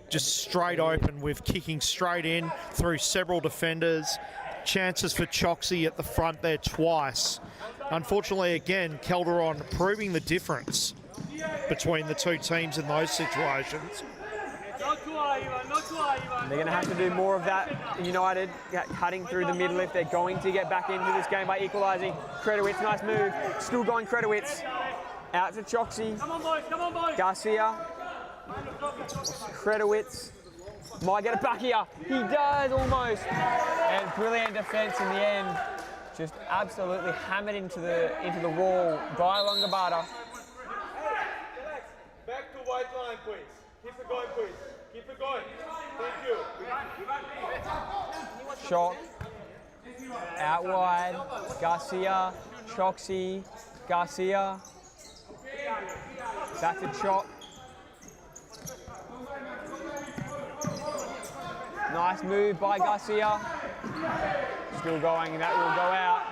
Just straight open with kicking straight in through several defenders. Chances for Choxy at the front there twice. Unfortunately, again, Calderon proving the difference between the two teams in those situations. They're going to have to do more of that. United cutting through the middle if they're going to get back into this game by equalising. Credowitz, nice move. Still going Credowitz. Out to Choxy. Come on, boys. Come on, boys. Garcia. Credowitz. Might get it back here. He does almost. And brilliant defence in the end. Just absolutely hammered into the wall by Longobarda. Back to white line, please. Keep it going, please. Keep it going. Thank you. Shock. Out wide. Garcia. Choxy. Garcia. Back to Chop. Nice move by Garcia. Still going, that will go out.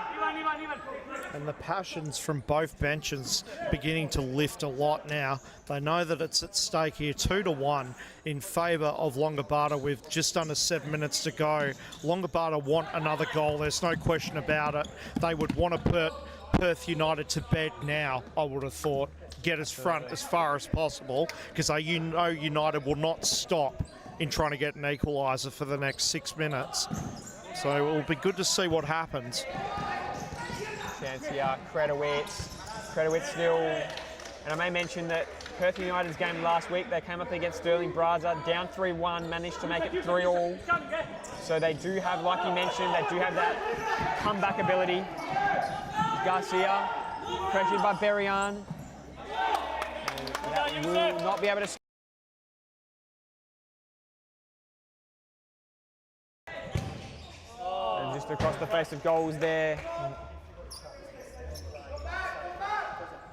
And the passions from both benches beginning to lift a lot now. They know that it's at stake here, 2-1 in favour of Longobarda with just under 7 minutes to go. Longobarda want another goal, there's no question about it. They would want to put Perth United to bed now, I would have thought. Get us front as far as possible, because you know United will not stop in trying to get an equaliser for the next 6 minutes. So it will be good to see what happens. Chance here, Credowitz still, and I may mention that Perth United's game last week, they came up against Sterling Braza, down 3-1, managed to make it 3-all. So they do have, like you mentioned, they do have that comeback ability. Garcia, pressured by Berrien. That will not be able to. And just across the face of goals there.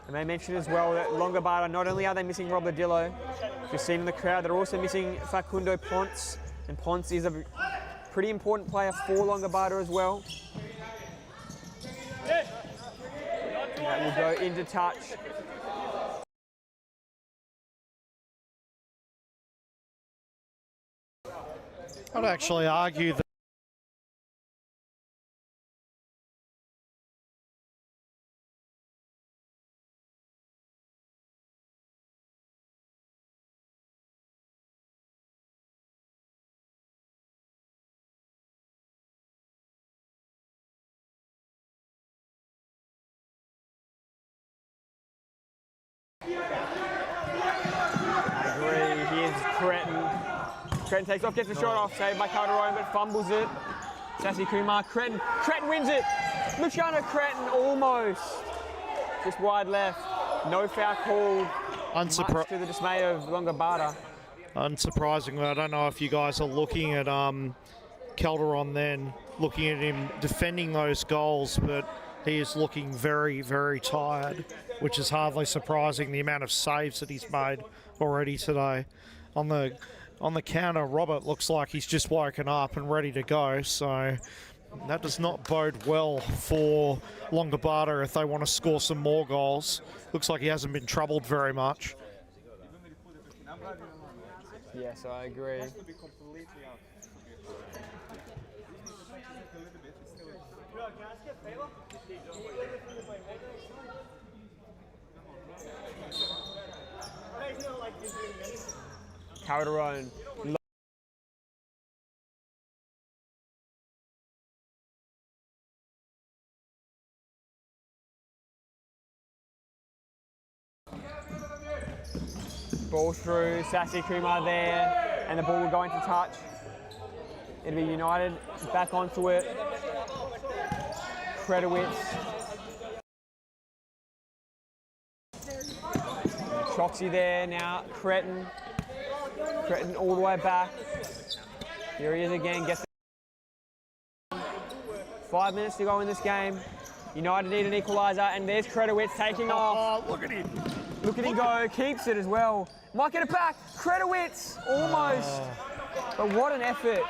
And they mentioned as well that Longobarda, not only are they missing Rob Ladillo, you've seen in the crowd, they're also missing Facundo Ponce. And Ponce is a pretty important player for Longobarda as well. And that will go into touch. I'd actually argue that I agree. Here's Cretin. Cretin takes off, gets the shot off, saved by Calderon, but fumbles it. Sassy Kumar, Cretin wins it. Luciano Cretin almost. Just wide left. No foul called. Much to the dismay of Longobarda. Unsurprisingly, I don't know if you guys are looking at Calderon then, looking at him defending those goals, but he is looking very, very tired, which is hardly surprising, the amount of saves that he's made already today. On the counter, Robert looks like he's just woken up and ready to go, so That does not bode well for Longobarda if they want to score some more goals. Looks like he hasn't been troubled very much. Yes, I agree. Calderon. Ball through, Sassy Kumar there, and the ball will go into touch. It'll be United back onto it. Kredowitz. Choxy there now, Cretin all the way back. Here he is again, gets it. 5 minutes to go in this game. United need an equaliser, and there's Kredowitz taking off. Oh, look at him. Look at him go, keeps it as well. Might get it back, Kredowitz, almost. But what an effort.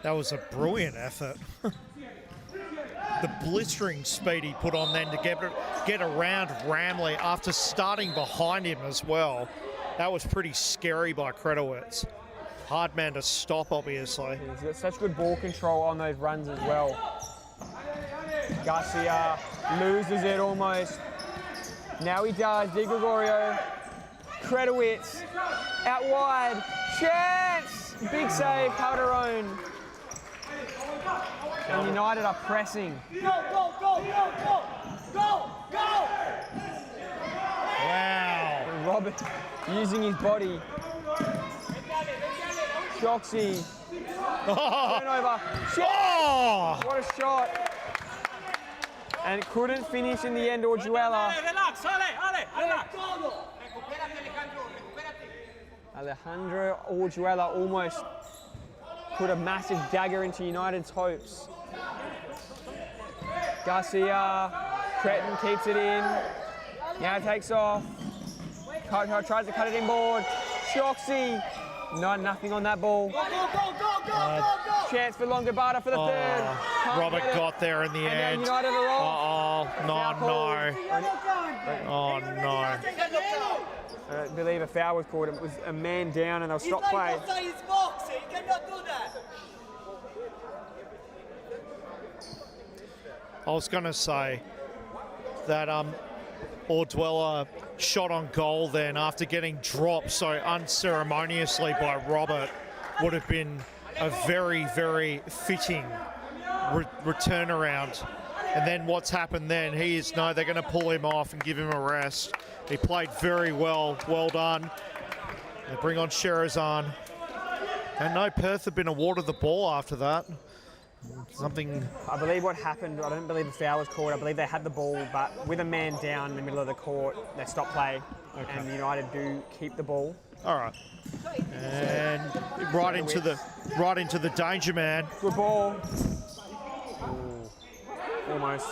That was a brilliant effort. The blistering speed he put on then to get around Ramley after starting behind him as well. That was pretty scary by Kredowitz. Hard man to stop, obviously. He's got such good ball control on those runs as well. Garcia loses it almost. Now he does. Di Gregorio. Kredowitz out wide. Chance! Big save, Calderon. And United are pressing. Go, go, go, go, go, go, go! Wow. And Robert using his body. Choxy. Turnover. Oh! What a shot. And couldn't finish in the end, Orjuela. Alejandro Orjuela almost put a massive dagger into United's hopes. Garcia, Cretin keeps it in. Now takes off. Tries to cut it inboard. Choxy. Nothing on that ball. Chance for Longobarda for the third. Robert got there in the end. United are off. No. Oh, no. I believe a foul was called. It was a man down and they'll stop play. outside his box. He cannot do that. I was going to say that Orjuela shot on goal then after getting dropped so unceremoniously by Robert would have been a very, very fitting return around. And then what's happened then, they're going to pull him off and give him a rest. He played very well, well done. They bring on Sherazan. And no, Perth have been awarded the ball after that. Something... I believe what happened, I don't believe a foul was called. I believe they had the ball, but with a man down in the middle of the court, they stopped play. Okay. And United do keep the ball. All right. And right into the danger man. Good ball. Ooh. Almost.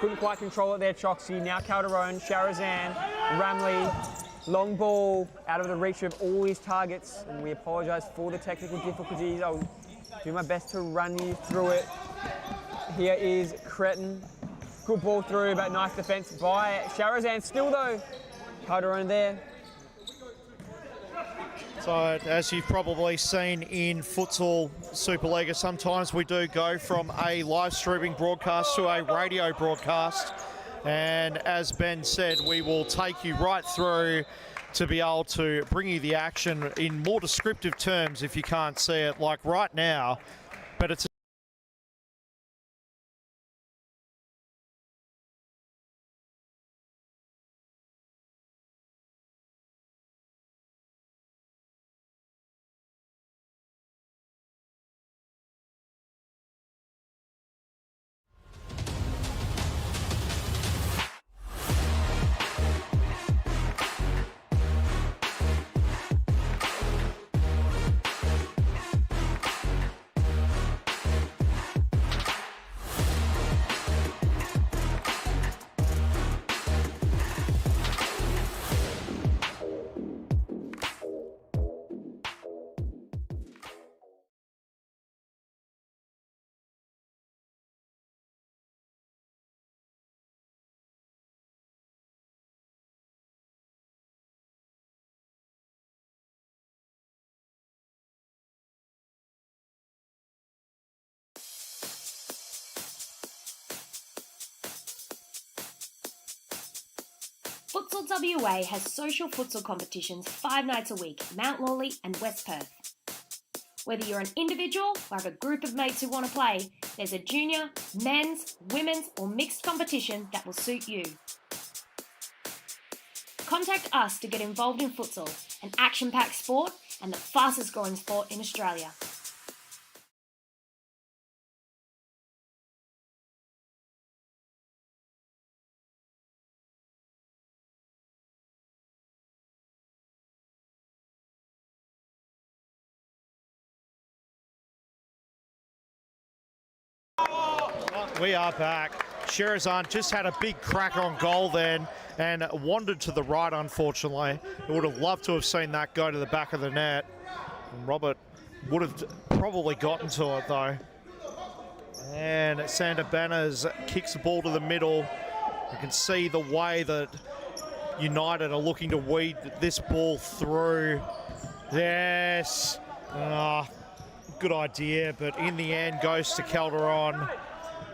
Couldn't quite control it there, Choxy. Now Calderon, Sharazan, Ramley. Long ball out of the reach of all his targets. And we apologise for the technical difficulties. I'll do my best to run you through it. Here is Cretin. Good ball through, but nice defence by Sharazan. Still though, Calderon there. So, as you've probably seen in Futsal Supa-Liga, sometimes we do go from a live streaming broadcast to a radio broadcast. And as Ben said, we will take you right through to be able to bring you the action in more descriptive terms if you can't see it, like right now. But it's Futsal WA has social futsal competitions 5 nights a week at Mount Lawley and West Perth. Whether you're an individual or have a group of mates who want to play, there's a junior, men's, women's or mixed competition that will suit you. Contact us to get involved in futsal, an action-packed sport and the fastest growing sport in Australia. We are back. Sherazan just had a big cracker on goal then and wandered to the right, unfortunately. I would have loved to have seen that go to the back of the net. And Robert would have probably gotten to it though. And Sander Banners kicks the ball to the middle. You can see the way that United are looking to weed this ball through. Yes. Good idea, but in the end goes to Calderon.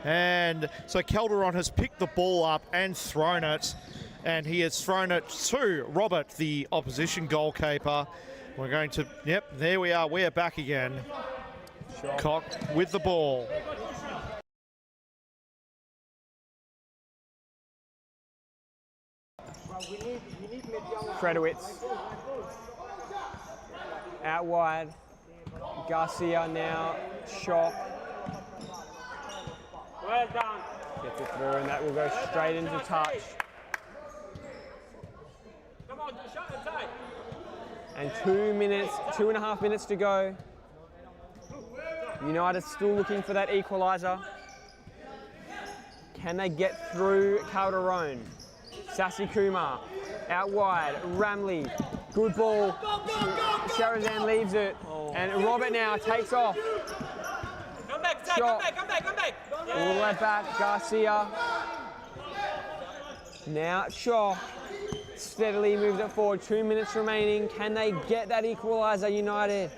And so Calderon has picked the ball up and thrown it, and he has thrown it to Robert, the opposition goalkeeper. We're going to, yep, there we are, we're back again. Cock with the ball. Fredowitz out wide. Garcia now, Shock. Well done. Gets it through, and that will go straight into touch. Come on, shut the tight. And 2.5 minutes to go. United still looking for that equaliser. Can they get through Calderon? Sassy Kumar out wide. Ramley, good ball. Sherazan leaves it, and Robert now takes off. Come back, Zach, come back. All the way back, Garcia. Now Shaw steadily moves it forward. 2 minutes remaining. Can they get that equaliser, United?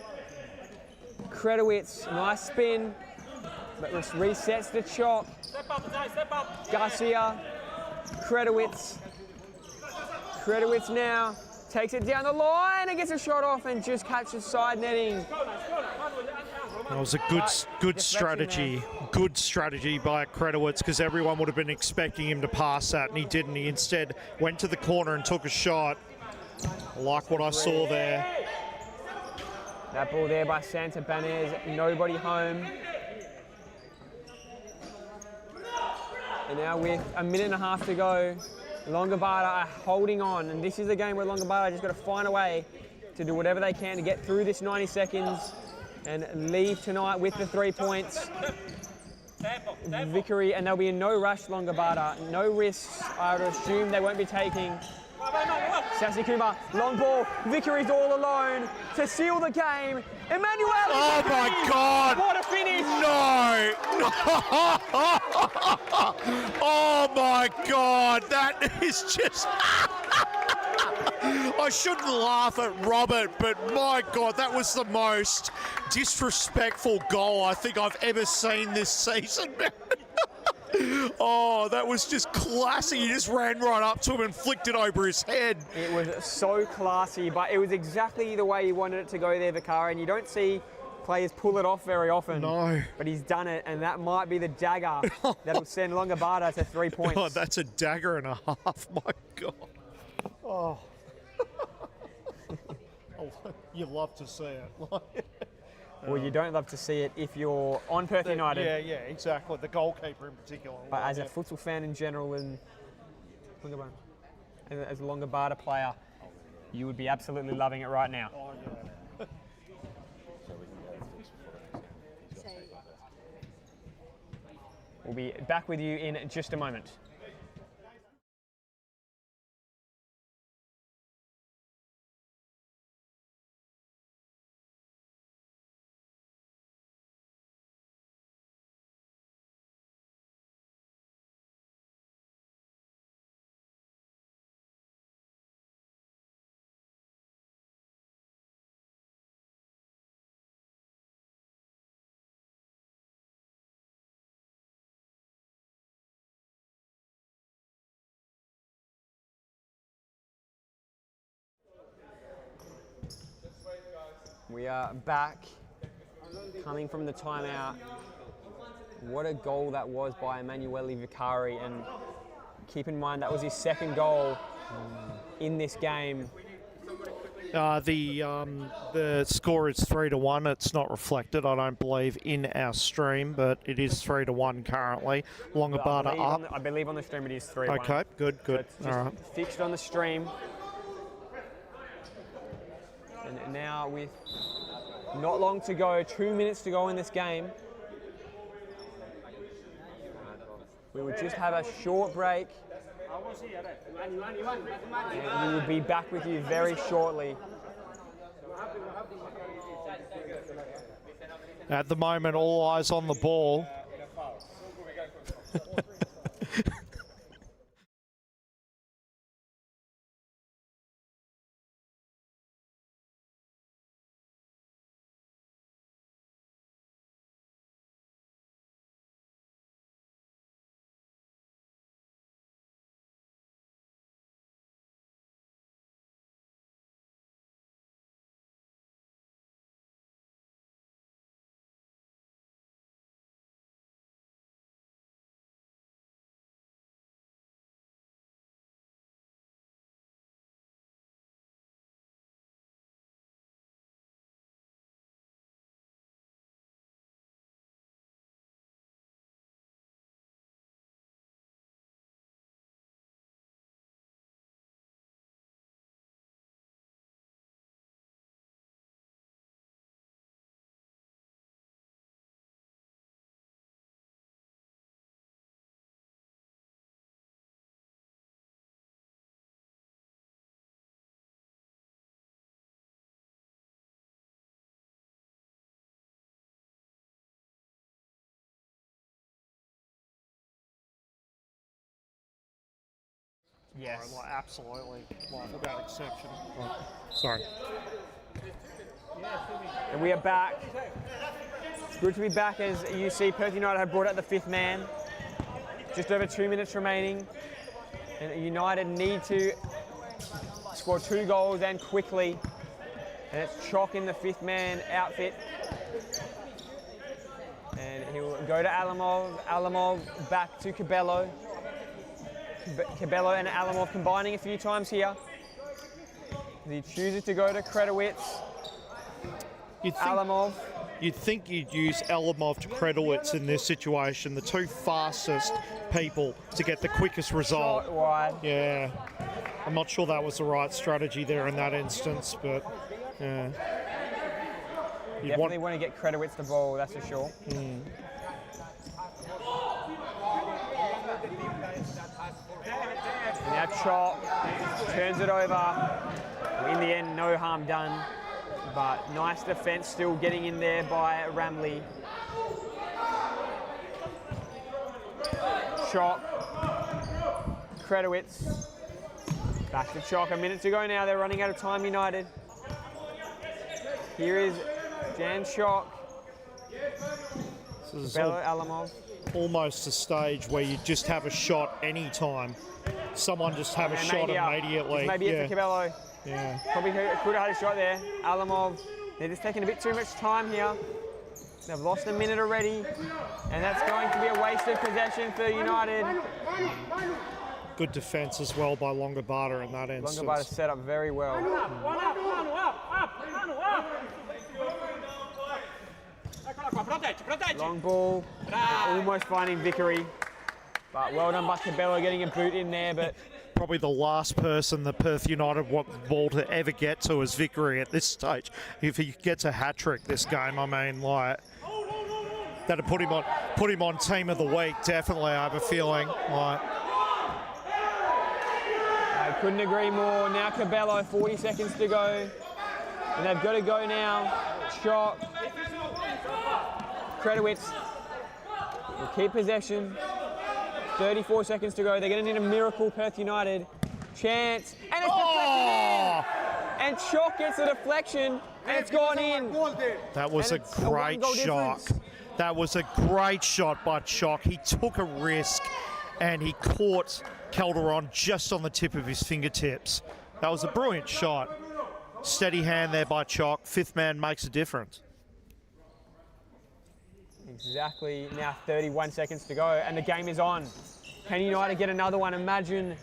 Kredowitz, nice spin, but resets the chop. Step up. Garcia, Kredowitz. Kredowitz now takes it down the line and gets a shot off and just catches side netting. That was a good strategy. Good strategy by Kredowitz, because everyone would have been expecting him to pass that, and he didn't. He instead went to the corner and took a shot. I like what I saw there. That ball there by Santa Banez, nobody home. And now with 1.5 minutes to go, Longobarda are holding on, and this is the game where Longobarda just got to find a way to do whatever they can to get through this 90 seconds and leave tonight with the 3 points. Vickery, and there'll be no rush, Longobarda. No risks, I would assume they won't be taking. Sassy Kumar, long ball, Vickery's all alone to seal the game. Emmanuel! Oh my God! What a finish! No! Oh my God! That is just... I shouldn't laugh at Robert, but my God, that was the most disrespectful goal I think I've ever seen this season. Oh, that was just classy. He just ran right up to him and flicked it over his head. It was so classy, but it was exactly the way he wanted it to go there, Vicara, and you don't see players pull it off very often. No. But he's done it, and that might be the dagger that'll send Longobarda to 3 points. Oh, that's a dagger and a half, my God. Oh. You love to see it. Well, you don't love to see it if you're on Perth United. Yeah, exactly. The goalkeeper in particular. But as a futsal fan in general and as a Longobarda player, you would be absolutely loving it right now. Oh, yeah. We'll be back with you in just a moment. We are back, coming from the timeout. What a goal that was by Emanuele Vicari, and keep in mind that was his second goal in this game. The score is 3-1. It's not reflected, I don't believe, in our stream, but it is 3-1 currently. Longobarda up. I believe on the stream it is 3-1. Okay, good. So it's just All right. fixed on the stream. And now with not long to go, 2 minutes to go in this game, we will just have a short break. And we will be back with you very shortly. At the moment, all eyes on the ball. Yes. Like, absolutely. Like, without exception. Like, sorry. And we are back. It's good to be back, as you see Perth United have brought out the fifth man. Just over 2 minutes remaining. And United need to score 2 goals and quickly. And it's Chalk in the fifth man outfit. And he'll go to Alamov. Alamov back to Cabello. Cabello and Alamov combining a few times here. He chooses to go to Kredowitz. Alamov. You'd think you'd use Alamov to Kredowitz in this situation, the two fastest people to get the quickest result. Shot wide. Yeah. I'm not sure that was the right strategy there in that instance, but yeah. Definitely want to get Kredowitz the ball, that's for sure. Now Chop turns it over. In the end, no harm done, but nice defence still getting in there by Ramley. Chop, Kredowitz, back to Chalk. A minute to go now. They're running out of time, United. Here is Jan Chalk. Bello Alamov. Almost a stage where you just have a shot any time. Someone just have a shot immediately. Maybe it's for Cabello. Yeah. Probably could have had a shot there. Alamov, they're just taking a bit too much time here. They've lost a minute already, and that's going to be a wasted possession for United. Good defence as well by Longobarda in that instance. Longobarda set up very well. Long ball, almost finding Vickery, but well done by Cabello getting a boot in there. But probably the last person that Perth United want the ball to ever get to is Vickery at this stage. If he gets a hat trick this game, I mean, like, that'd put him on team of the week. Definitely, I have a feeling. Like, I couldn't agree more. Now Cabello, 40 seconds to go, and they've got to go now. Shot. Kredowitz will keep possession. 34 seconds to go. They're going to need a miracle, Perth United. Chance, and it's deflected in. And Chalk gets a deflection, and it's gone in. That was a great shot. That was a great shot by Chalk. He took a risk, and he caught Calderon just on the tip of his fingertips. That was a brilliant shot. Steady hand there by Chock. Fifth man makes a difference. Exactly, now 31 seconds to go, and the game is on. Can United get another one? Imagine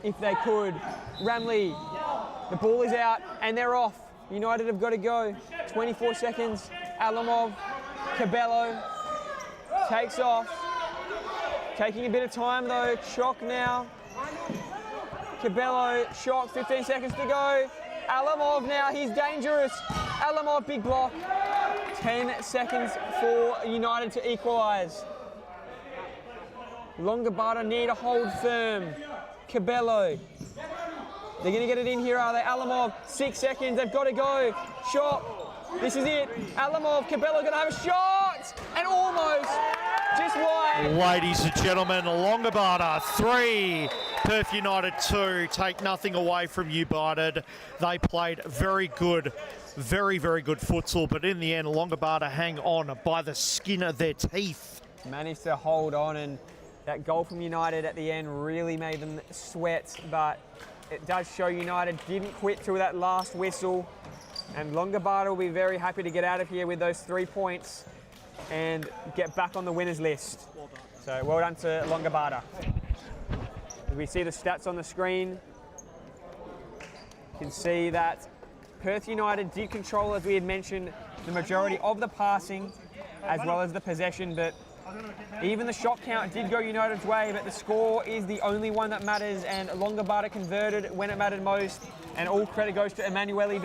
if they could. Ramley, the ball is out, and they're off. United have got to go. 24 seconds. Alamov, Cabello takes off. Taking a bit of time though. Chock now. Cabello, Chock, 15 seconds to go. Alamov now, he's dangerous. Alamov, big block. 10 seconds for United to equalise. Longobarda need to hold firm. Cabello. They're going to get it in here, are they? Alamov, 6 seconds, they've got to go. Shot. This is it. Alamov, Cabello going to have a shot. And almost just wide. Ladies and gentlemen, Longobarda 3, Perth United 2. Take nothing away from United. They played very good, very good futsal, but in the end, Longobarda hang on by the skin of their teeth. Managed to hold on, and that goal from United at the end really made them sweat, but it does show United didn't quit till that last whistle, and Longobarda will be very happy to get out of here with those 3 points and get back on the winners list. So well done to Longobarda. We see the stats on the screen. You can see that Perth United did control, as we had mentioned, the majority of the passing as well as the possession, but even the shot count did go United's way, but the score is the only one that matters, and Longobarda converted when it mattered most, and all credit goes to Emanuele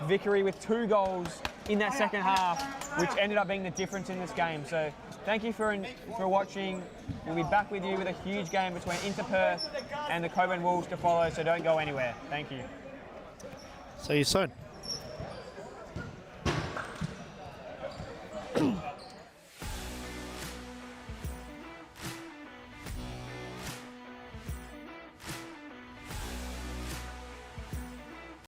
Vickery with 2 goals in that second half, which ended up being the difference in this game. So thank you for watching. We'll be back with you with a huge game between Inter Perth and the Coburn Wolves to follow, so don't go anywhere. Thank you. See you soon.